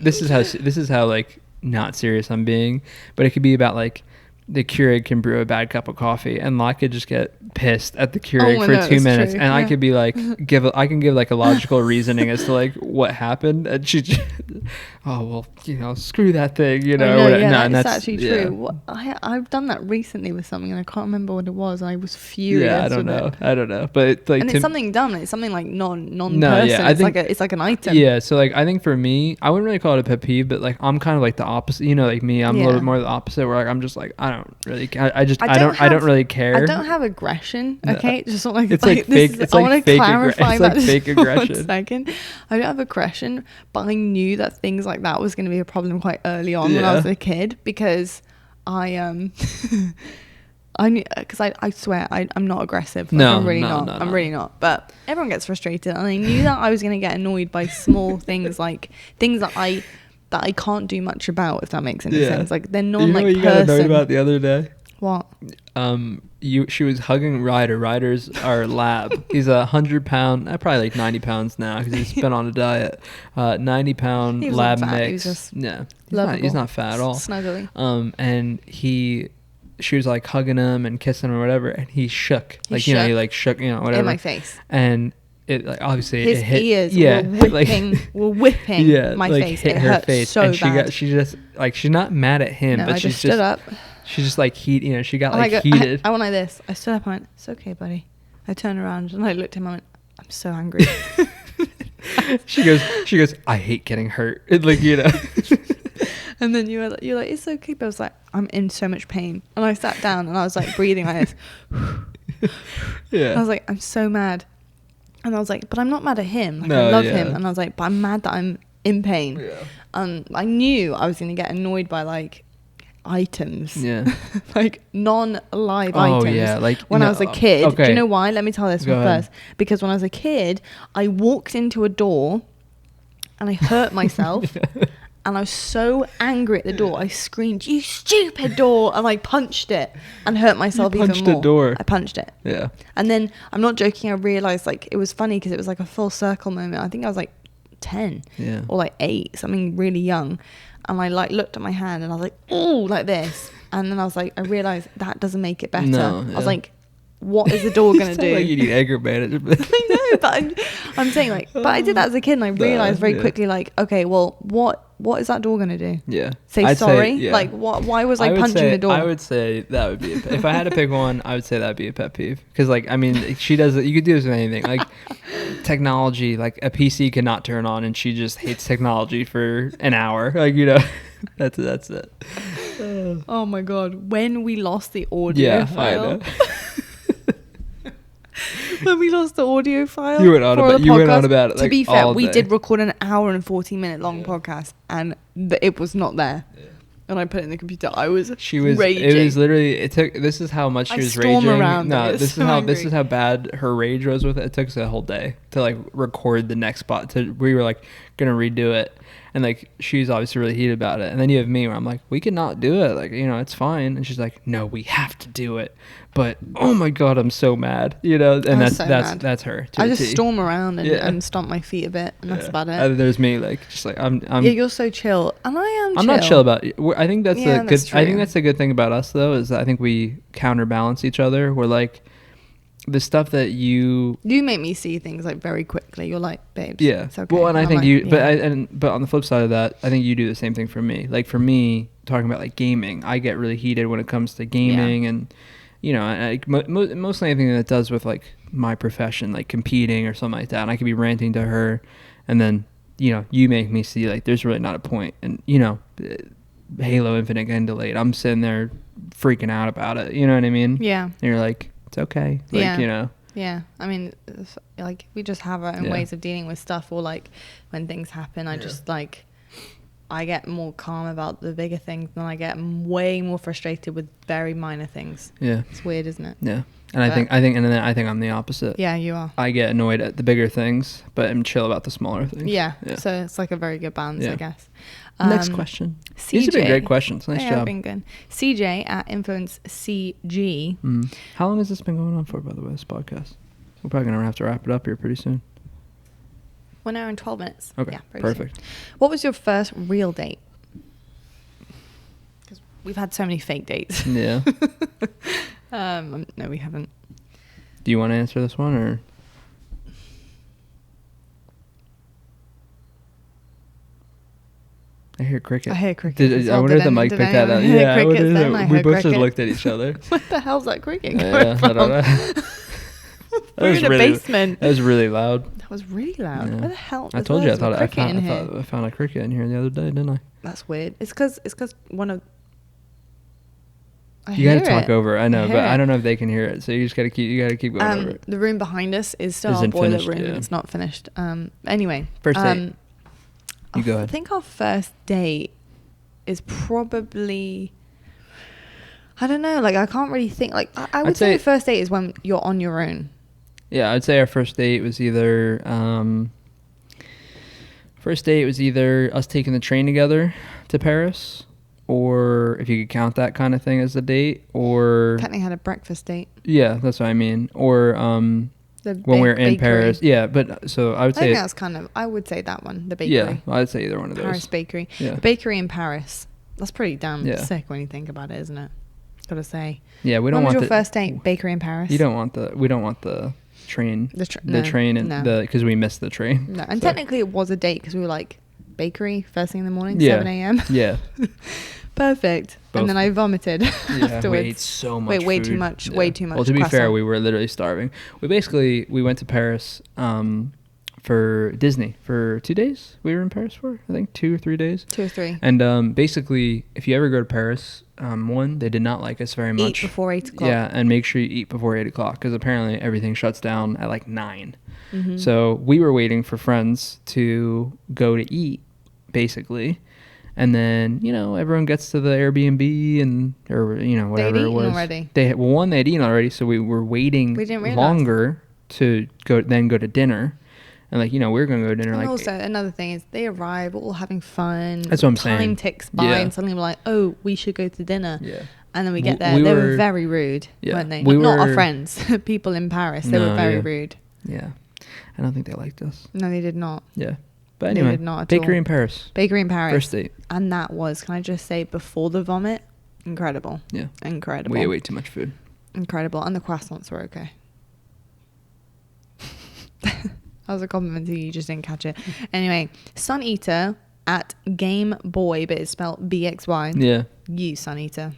B: this is how like not serious I'm being, but it could be about like the Keurig can brew a bad cup of coffee, and I could just get pissed at the Keurig for 2 minutes, and I could be like, I can give like a logical reasoning as to like what happened, and she just, oh well, you know, screw that thing, you know.
A: That's actually true. What, I've done that recently with something, and I can't remember what it was, and I was furious.
B: Yeah, I don't know, but it's like,
A: and it's something dumb. It's something like non-person.
B: Yeah,
A: it's like an item.
B: Yeah, so like I think for me, I wouldn't really call it a pet peeve, but like I'm kind of like the opposite. You know, like me, I'm a little bit more the opposite. Where like I'm just like I don't really, I don't really care.
A: I don't have aggression. Okay, just not like
B: it's like fake. It's like
A: I want to clarify
B: it's like fake aggression.
A: 1 second. I don't have aggression, but I knew that things like that was going to be a problem quite early on when I was a kid, because I knew, because I swear I'm not aggressive. Like, I'm really not. I'm really not. But everyone gets frustrated, and I knew that I was going to get annoyed by small things, like things that I can't do much about, if that makes any sense. Like they're non like person. You know what you got annoyed about
B: the other day?
A: What?
B: She was hugging Ryder. Ryder's our lab. He's 100 pound, probably like 90 pounds now because he's been on a diet. 90 pound lab mix. He's not fat at all.
A: Snuggly.
B: And she was like hugging him and kissing him or whatever, and he shook. He shook, you know, whatever.
A: In my face.
B: And it like obviously
A: his
B: it hit,
A: ears were whipping my face.
B: Hit
A: it
B: her
A: hurt
B: face,
A: so
B: and
A: bad.
B: she just like, she's not mad at him, but she's
A: stood up.
B: She's just like she got like heated.
A: I went like this. I stood up and went, "It's okay, buddy." I turned around and I looked at him and I went, "I'm so angry."
B: She goes, "I hate getting hurt." It's like, you know.
A: And then you're like, "It's okay," but I was like, "I'm in so much pain." And I sat down and I was like breathing like this.
B: Yeah.
A: And I was like, "I'm so mad." And I was like, "But I'm not mad at him. Like, I love him." And I was like, "But I'm mad that I'm in pain." Yeah. I knew I was going to get annoyed by like items. Yeah. Like non-live items. Oh yeah. Like when I was a kid. Okay. Do you know why? Let me tell this one first. Because when I was a kid, I walked into a door and I hurt myself. And I was so angry at the door. I screamed, "You stupid door!" And I punched it and hurt myself even more. You punched the door. I punched it. Yeah. And then, I'm not joking, I realized like it was funny because it was like a full circle moment. I think I was like 10 or like 8, something really young. And I like looked at my hand and I was like, "Oh," like this. And then I was like, I realized that doesn't make it better. No, I was like, what is the door going to do?
B: Like you need anger management.
A: I know, but I'm saying like, but I did that as a kid and I realized very quickly like, okay, well, what is that door going to do? Yeah. I'd sorry? Say, like, why was I punching the door?
B: I would say that would be, if I had to pick one, I would say that would be a pet peeve. Because like, I mean, she does it, you could do this with anything. Like technology, like a PC cannot turn on and she just hates technology for an hour. Like, you know, that's it.
A: Oh my God. When we lost the audio file. I know. When we lost the audio file,
B: you went on about it. Like,
A: to be fair, we did record an hour and 40-minute long podcast, and it was not there. Yeah. And I put it in the computer. I was raging.
B: It was literally. It took. This is how much she was raging. This is how bad her rage was with it. It took us a whole day to like record the next spot. We were like gonna redo it, and like she's obviously really heated about it. And then you have me where I'm like, we could not do it. Like, you know, it's fine. And she's like, no, we have to do it. But oh my God, I'm so mad. You know, and that's her.
A: I just storm around and stomp my feet a bit, and that's about it.
B: There's me, like just like I'm.
A: Yeah, you're so chill, and I am.
B: I'm not chill about it. I think that's a good. I think that's a good thing about us though, is that I think we counterbalance each other. We're like, the stuff that you
A: make me see things like very quickly. You're like, babes,
B: yeah, it's okay. Well, and I think but on the flip side of that, I think you do the same thing for me. Like for me, talking about like gaming, I get really heated when it comes to gaming and. You know, mostly anything that does with like my profession, like competing or something like that. And I could be ranting to her, and then you know, you make me see like there's really not a point. And you know, Halo Infinite getting delayed, I'm sitting there freaking out about it. You know what I mean? Yeah. And you're like, it's okay. Like, you know.
A: Yeah. I mean, like we just have our own ways of dealing with stuff, or like when things happen, I just like. I get more calm about the bigger things than I get way more frustrated with very minor things. Yeah. It's weird, isn't it?
B: Yeah. And I think I'm the opposite.
A: Yeah, you are.
B: I get annoyed at the bigger things, but I'm chill about the smaller things.
A: Yeah. So it's like a very good balance, I guess.
B: Next question. CJ, these have been great questions. Nice job.
A: Been good. CJ at Influence CG.
B: How long has this been going on for, by the way, this podcast? We're probably going to have to wrap it up here pretty soon.
A: 1 hour and 12 minutes.
B: Okay, yeah, perfect.
A: Soon. What was your first real date? We've had so many fake dates.
B: Yeah.
A: No, we haven't.
B: Do you want to answer this one or? I hear cricket.
A: I hear cricket.
B: I wonder if the mic picked that up. Yeah, I wonder if we both just looked at each other.
A: What the hell's that cricket
B: Yeah,
A: going from?
B: I don't know.
A: We're in a basement.
B: That was really loud.
A: That was really loud.
B: Yeah.
A: Where the hell?
B: I told you I
A: found
B: I found a cricket in here the other day, didn't I?
A: That's weird. It's because one of.
B: You gotta talk over it. I know, but
A: it.
B: I don't know if they can hear it. So you gotta keep going over it.
A: The room behind us is still our
B: Isn't
A: boiler
B: finished,
A: room.
B: yeah.
A: It's not finished. Anyway.
B: First date. You go ahead.
A: I think our first date is probably. I don't know. Like I can't really think. Like I would say the first date is when you're on your own.
B: Yeah, I'd say our first date was either us taking the train together to Paris, or if you could count that kind of thing as a date, or
A: Technically had a breakfast date.
B: Yeah, that's what I mean. Or when we were in Paris. Yeah, but so I would say
A: that's I would say that one, the bakery.
B: Yeah, I'd say either one of those.
A: Paris bakery.
B: Yeah.
A: The bakery in Paris. That's pretty damn
B: Yeah.
A: sick when you think about it, isn't it? Gotta say.
B: Yeah, we don't
A: when
B: want
A: was your first date? Bakery in Paris.
B: We don't want the train. The train and because we missed the train.
A: No, and
B: so.
A: Technically it was a date because we were like bakery first thing in the morning,
B: Yeah.
A: 7 a.m.
B: Yeah.
A: Perfect.
B: Both.
A: And then I vomited afterwards.
B: We ate so much.
A: Way
B: food.
A: too much.
B: Yeah.
A: Way too much.
B: Well, to be fair,
A: croissant.
B: we were literally starving. We went to Paris for Disney for 2 days. We were in Paris for I think 2 or 3 days.
A: 2 or 3.
B: And basically, if you ever go to Paris, one, they did not like us very much.
A: Eat before 8 o'clock.
B: Yeah, and make sure you eat before 8 o'clock because apparently everything shuts down at like 9.
A: Mm-hmm.
B: So we were waiting for friends to go to eat, basically. And then, everyone gets to the Airbnb or whatever it was.
A: Already.
B: They'd eaten already, so we were waiting longer to go to dinner. And we were going to go to dinner.
A: And also, another thing is they arrive, we're all having fun.
B: That's what I'm saying.
A: Time ticks by and suddenly we're like, oh, we should go to dinner.
B: Yeah.
A: And then we get there. They were very rude, weren't they? Not our friends, people in Paris. They were very rude.
B: Yeah. I don't think they liked us.
A: No, they did not.
B: Yeah. But anyway,
A: they did not at
B: bakery
A: all.
B: in Paris.
A: Bakery in Paris.
B: First date.
A: And that was, can I just say, before the vomit, incredible.
B: Yeah.
A: Incredible.
B: We ate way too much food.
A: Incredible. And the croissants were okay. That was a compliment to you. You just didn't catch it. Anyway, Sun Eater at Game Boy, but it's spelled BXY.
B: Yeah.
A: You, Sun Eater.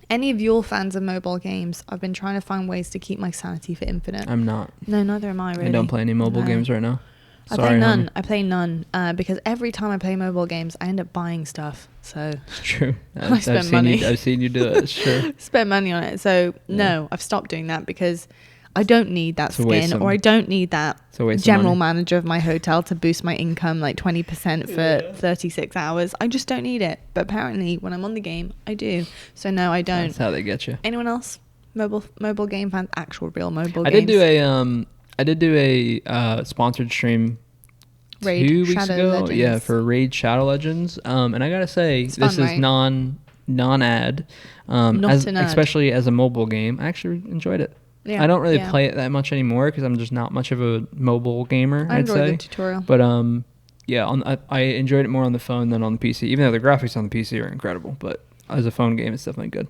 A: Any of your fans of mobile games? I've been trying to find ways to keep my sanity for infinite.
B: I'm not.
A: No, neither am I, really.
B: I don't play any mobile games right now. Sorry,
A: I play none.
B: Homie.
A: I play none because every time I play mobile games, I end up buying stuff. So
B: it's true.
A: I spend money.
B: I've seen you do it. It's true.
A: Spend money on it. So no, I've stopped doing that because I don't need that skin, or I don't need that general manager of my hotel to boost my income like 20% for 36 hours. I just don't need it. But apparently, when I'm on the game, I do. So no, I don't.
B: That's how they get you.
A: Anyone else? Mobile game fans? Actual real mobile games?
B: I did do a sponsored stream
A: Raid
B: 2 weeks
A: Shadow
B: ago.
A: Legends.
B: Yeah, for Raid Shadow Legends. And I gotta say,
A: it's
B: this
A: fun,
B: is
A: right?
B: non-ad. Especially as a mobile game. I actually enjoyed it. Yeah, I don't really play it that much anymore because I'm just not much of a mobile gamer.
A: I enjoyed the tutorial. But
B: I enjoyed it more on the phone than on the PC. Even though the graphics on the PC are incredible, but as a phone game, it's definitely good.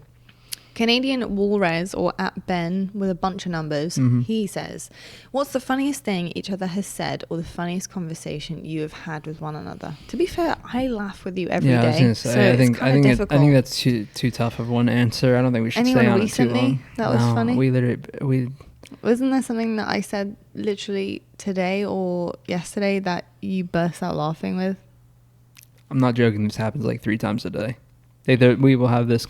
A: Canadian Woolres, or at Ben with a bunch of numbers, he says, what's the funniest thing each other has said or the funniest conversation you have had with one another? To be fair, I laugh with you every day.
B: Yeah, I was going to say,
A: so
B: I think that's too tough of one answer. I don't think we should stay on it too long.
A: That was funny?
B: We
A: wasn't there something that I said literally today or yesterday that you burst out laughing with?
B: I'm not joking. This happens like 3 times a day. We will have this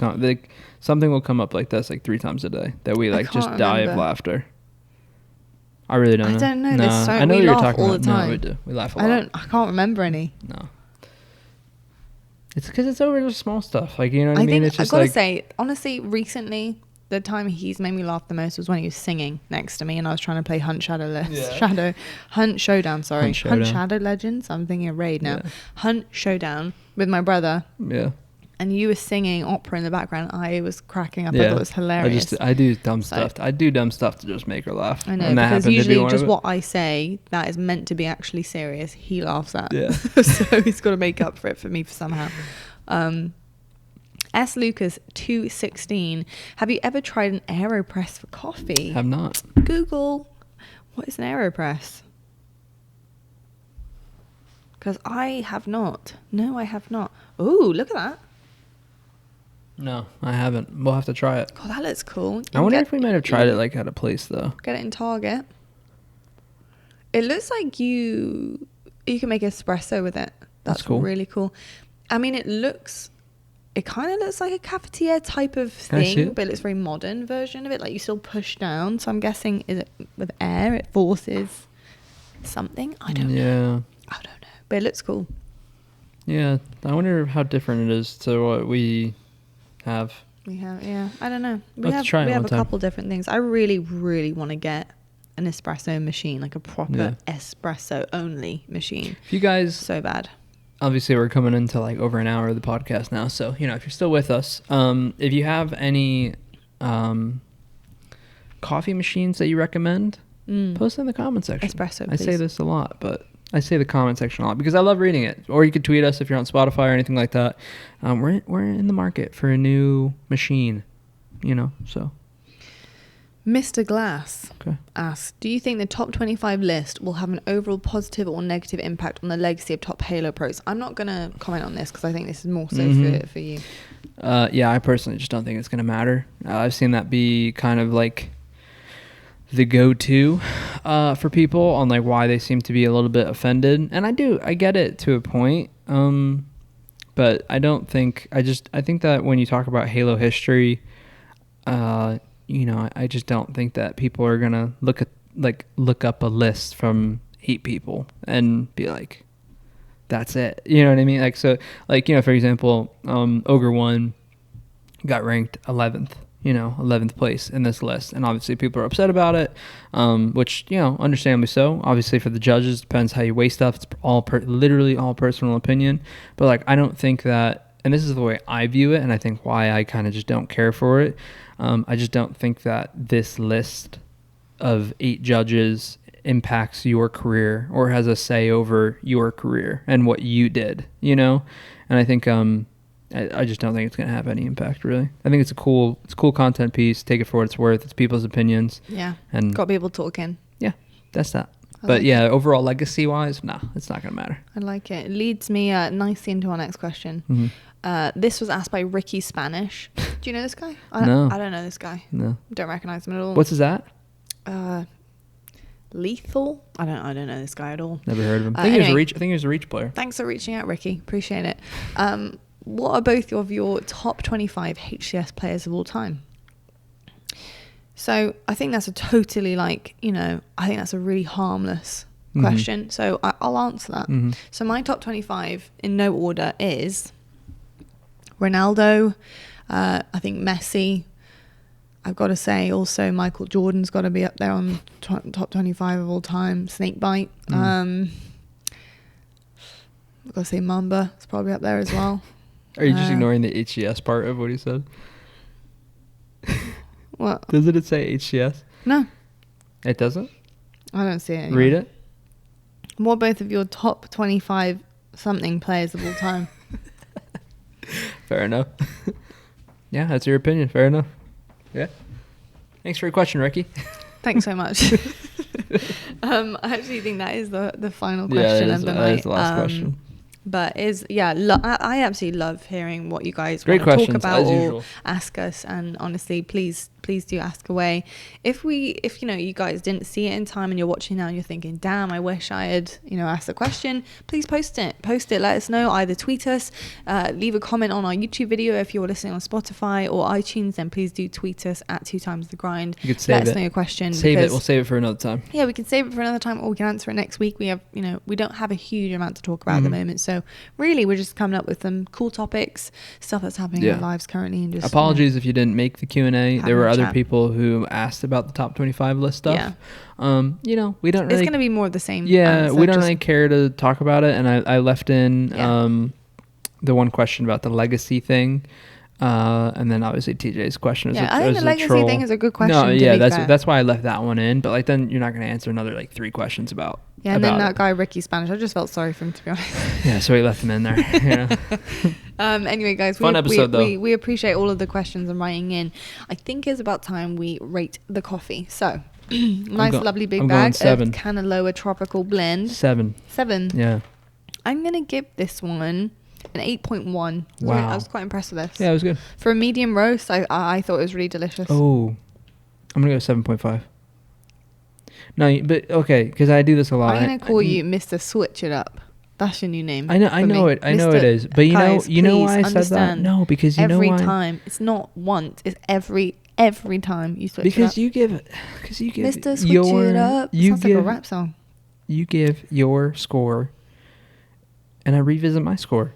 B: something will come up like this like 3 times a day that we just die of laughter. I really don't know.
A: I don't know.
B: No, I know
A: we
B: you're
A: laugh
B: talking
A: all
B: about.
A: the time.
B: No, we do. We laugh a lot.
A: I can't remember any.
B: No. It's because it's over just small stuff. Like, you know what I mean? It's just
A: I've got to say, honestly, recently, the time he's made me laugh the most was when he was singing next to me and I was trying to play Hunt Showdown. Hunt Shadow Legends. I'm thinking of Raid now. Yeah. Hunt Showdown with my brother.
B: Yeah.
A: And you were singing opera in the background. I was cracking up. I thought it was hilarious.
B: I do dumb stuff. I do dumb stuff to just make her laugh.
A: I know, and because usually just what I say that is meant to be actually serious, he laughs at.
B: Yeah.
A: So he's got to make up for it for me somehow. S. Lucas 216. Have you ever tried an AeroPress for coffee?
B: Have not.
A: Google, what is an AeroPress? Because I have not. No, I have not. Ooh, look at that.
B: No, I haven't. We'll have to try it.
A: God, that looks cool.
B: I wonder if we might have tried it like at a place though.
A: Get it in Target. It looks like you can make espresso with it. That's cool. Really cool. I mean, it kind of looks like a cafetiere type of thing, but it looks very modern version of it. Like you still push down. So I'm guessing, is it with air? It forces something. I don't know. I don't know, but it looks cool.
B: Yeah, I wonder how different it is to what we have.
A: I don't know. We have a couple different things. I really, really want to get an espresso machine, like a proper espresso only machine.
B: If you guys,
A: so bad.
B: Obviously, we're coming into like over an hour of the podcast now, so if you're still with us, if you have any coffee machines that you recommend, post in the comment section.
A: Espresso, please.
B: I say this a lot, but I say the comment section a lot because I love reading it. Or you could tweet us if you're on Spotify or anything like that. We're in the market for a new machine, so.
A: Mr. Glass asks, do you think the top 25 list will have an overall positive or negative impact on the legacy of top Halo pros? I'm not going to comment on this because I think this is more so for you.
B: I personally just don't think it's going to matter. I've seen that be kind of like the go-to for people on like why they seem to be a little bit offended. And I get it to a point. But I don't think, I think that when you talk about Halo history, I just don't think that people are going to look up a list from 8 people and be like, that's it. You know what I mean? Like, so like, for example, Ogre 1 got ranked 11th. 11th place in this list, and obviously people are upset about it, which understandably so. Obviously for the judges, depends how you weigh stuff. It's all literally all personal opinion, but like I don't think that, and this is the way I view it, and I think why I kind of just don't care for it. I just don't think that this list of 8 judges impacts your career or has a say over your career and what you did, and I think I just don't think it's going to have any impact, really. I think it's a cool content piece. Take it for what it's worth. It's people's opinions.
A: Yeah.
B: And
A: got people talking.
B: Yeah, that's that. But yeah, overall legacy-wise, no, it's not going to matter.
A: I like it. It leads me nicely into our next question.
B: Mm-hmm.
A: This was asked by Ricky Spanish. Do you know this guy?
B: No.
A: I don't know this guy.
B: No.
A: Don't recognize him at all.
B: What's his at?
A: Lethal? I don't know this guy at all.
B: Never heard of him. I think he was a Reach player.
A: Thanks for reaching out, Ricky. Appreciate it. What are both of your top 25 HCS players of all time? So I think that's a totally I think that's a really harmless question. So I'll answer that.
B: Mm-hmm.
A: So my top 25 in no order is Ronaldo, I think Messi. I've got to say also Michael Jordan's got to be up there on top 25 of all time. Snakebite. I've got to say Mamba is probably up there as well.
B: Are you just ignoring the HCS part of what he said?
A: What?
B: Doesn't it say HCS?
A: No.
B: It doesn't?
A: I don't see it anymore.
B: Read it.
A: What are both of your top 25 something players of all time?
B: Fair enough. Yeah, that's your opinion. Fair enough. Yeah. Thanks for your question, Ricky.
A: Thanks so much. I actually think that is the final question of the night.
B: That is the last question.
A: But I absolutely love hearing what you guys
B: want
A: to talk about or ask us. And honestly, please do ask away. If you guys didn't see it in time and you're watching now and you're thinking, damn, I wish I had asked the question, please post it. Let us know. Either tweet us, leave a comment on our YouTube video if you're listening on Spotify or iTunes. Then please do tweet us at 2xTheGrind.
B: You could save
A: Let us know your question.
B: We'll save it for another time.
A: Yeah, we can save it for another time, or we can answer it next week. We have we don't have a huge amount to talk about at the moment. So really, we're just coming up with some cool topics, stuff that's happening in our lives currently. And just
B: apologies if you didn't make the Q&A. There were other people who asked about the top 25 list stuff.
A: Yeah.
B: We don't really...
A: It's going to be more of the same.
B: Yeah, we don't really care to talk about it. And I left in the one question about the legacy thing. And then obviously TJ's question is
A: I think the legacy thing is a good question.
B: No, yeah, that's why I left that one in. But then you're not going to answer another 3 questions about
A: Yeah, and then that guy Ricky Spanish, I just felt sorry for him, to be honest.
B: Yeah, so he left him in there. Yeah.
A: Anyway, guys,
B: Fun episode, though.
A: We appreciate all of the questions and writing in. I think it's about time we rate the coffee. So, lovely big bag of Kanaloa Tropical Blend. 7.
B: Yeah.
A: I'm going to give this one an 8.1.
B: Wow.
A: I was quite impressed with this.
B: Yeah, it was good.
A: For a medium roast, I thought it was really delicious.
B: Oh, I'm going to go 7.5. No, but okay, because I do this a lot.
A: I'm going to call you Mr. Switch It Up. That's your new name.
B: I know it is. But
A: guys,
B: you know why I said that? No, because you know why.
A: Every time. It's not once. It's every time you switch it up.
B: Because you give
A: Mr. Switch It Up. Sounds like a rap song.
B: You give your score, and I revisit my score.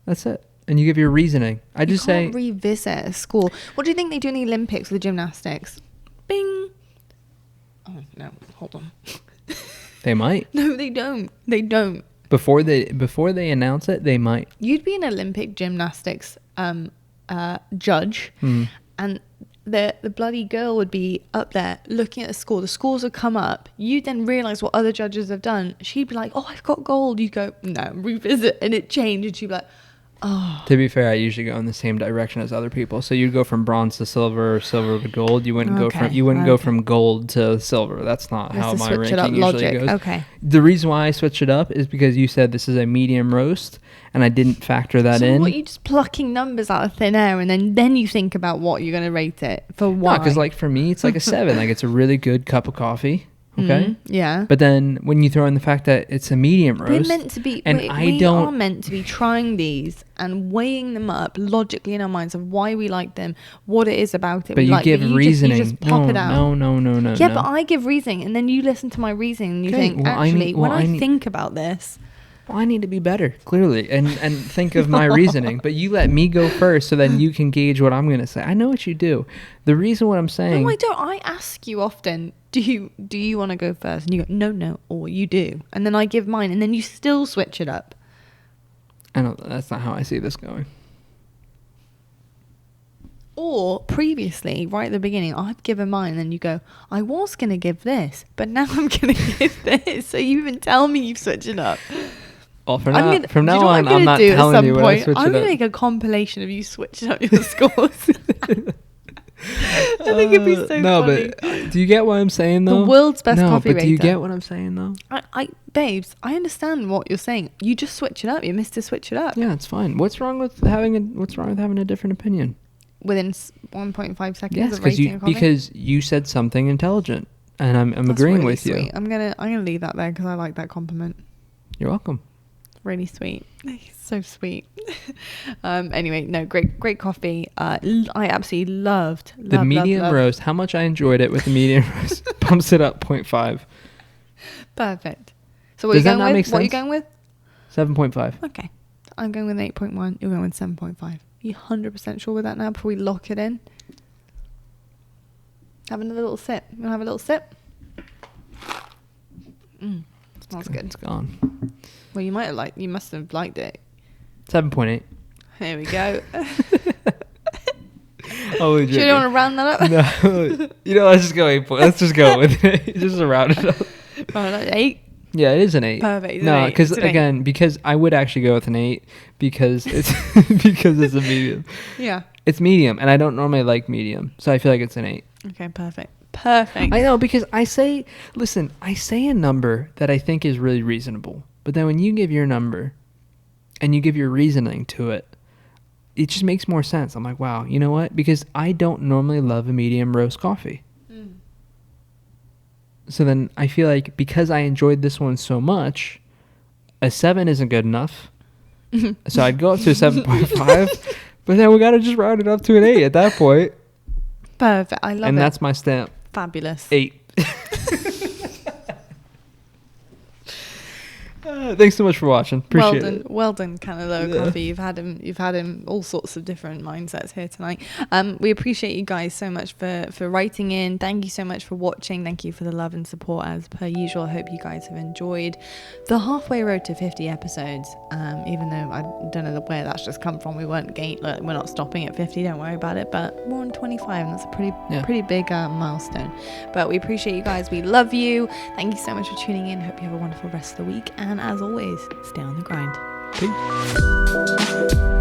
B: That's it. And you give your reasoning. I just say
A: revisit a score. What do you think they do in the Olympics with gymnastics? Bing. Oh no! Hold on.
B: They might.
A: No, they don't. They don't.
B: Before they announce it, they might.
A: You'd be an Olympic gymnastics judge, and the bloody girl would be up there looking at the score. The scores would come up. You then realise what other judges have done. She'd be like, "Oh, I've got gold." You go, "No, revisit," and it changed. And she'd be like, "Oh."
B: To be fair, I usually go in the same direction as other people. So you'd go from bronze to silver, or silver to gold. You wouldn't go from gold to silver. That's not how my ranking usually goes.
A: Okay.
B: The reason why I switch it up is because you said this is a medium roast, and I didn't factor that in.
A: So what, you just plucking numbers out of thin air, and then you think about what you're going to rate it for? Why?
B: No, because like for me, it's like a 7. Like it's a really good cup of coffee. Okay.
A: Yeah.
B: But then when you throw in the fact that it's a medium roast,
A: we're meant to be,
B: and
A: we are meant to be trying these and weighing them up logically in our minds of why we like them, what it is about it.
B: But you give reasoning.
A: You just pop it out.
B: No.
A: Yeah, but I give reasoning, and then you listen to my reasoning, and you think, when I think about this.
B: Well, I need to be better, clearly, and think of my reasoning. But you let me go first, so then you can gauge what I'm going to say. I know what you do. The reason what I'm saying...
A: No, I don't. I ask you often, do you want to go first? And you go, no, or you do. And then I give mine, and then you still switch it up.
B: I know, that's not how I see this going.
A: Or previously, right at the beginning, I've given mine, and then you go, I was going to give this, but now I'm going to give this. So you even tell me you've switched it up.
B: Well, from now on, I'm not telling you when I switch it up.
A: I'm going to make a compilation of you switching up your scores. I think it'd be so funny.
B: No, but do you get what I'm saying, though?
A: The world's best coffee rater.
B: Do you get what I'm saying, though?
A: Babes, I understand what you're saying. You just switch it up. You missed to switch it up.
B: Yeah, it's fine. What's wrong with having a different opinion?
A: Within 1.5 seconds
B: yes,
A: of rating a coffee?
B: Because you said something intelligent, and I'm agreeing
A: really
B: with
A: sweet.
B: you.
A: I'm gonna leave that there because I like that compliment.
B: You're welcome.
A: Really sweet. So sweet. Anyway, no, great coffee. I absolutely loved
B: the medium roast. How much I enjoyed it with the medium roast bumps it up 0.5.
A: Perfect. So what are you going with? What are you going with?
B: 7.5.
A: Okay. I'm going with 8.1. You're going with 7.5. Are you 100% sure with that now before we lock it in? Having a little sip. You want to have a little sip? Smells good.
B: It's gone.
A: Well, you must have liked it.
B: 7.8.
A: Here we go.
B: Oh,
A: you don't want to round that up?
B: No. Let's just go 8. Let's just go with it. Just round it up.
A: Like 8?
B: Yeah, it is an 8.
A: Perfect.
B: No, because I would actually go with an 8 because it's because it's a medium.
A: Yeah.
B: It's medium, and I don't normally like medium, so I feel like it's an 8.
A: Okay, perfect. I
B: know, because I say a number that I think is really reasonable, but then when you give your number and you give your reasoning to it, it just makes more sense. I'm like, wow, you know what? Because I don't normally love a medium roast coffee. So then I feel like because I enjoyed this one so much, a 7 isn't good enough. So I'd go up to a 7.5, but then we got to just round it up to an 8 at that point.
A: Perfect. I love it.
B: And that's my stamp.
A: Fabulous.
B: 8. Thanks so much for watching. Appreciate it.
A: Well done, Kanaloa Coffee. You've had him all sorts of different mindsets here tonight. We appreciate you guys so much for writing in. Thank you so much for watching. Thank you for the love and support as per usual. I hope you guys have enjoyed the halfway road to 50 episodes. Even though I don't know where that's just come from. We're not stopping at 50. Don't worry about it. But we're on 25, and that's a pretty big milestone. But we appreciate you guys. We love you. Thank you so much for tuning in. Hope you have a wonderful rest of the week. And as always, stay on the grind.
B: Peace.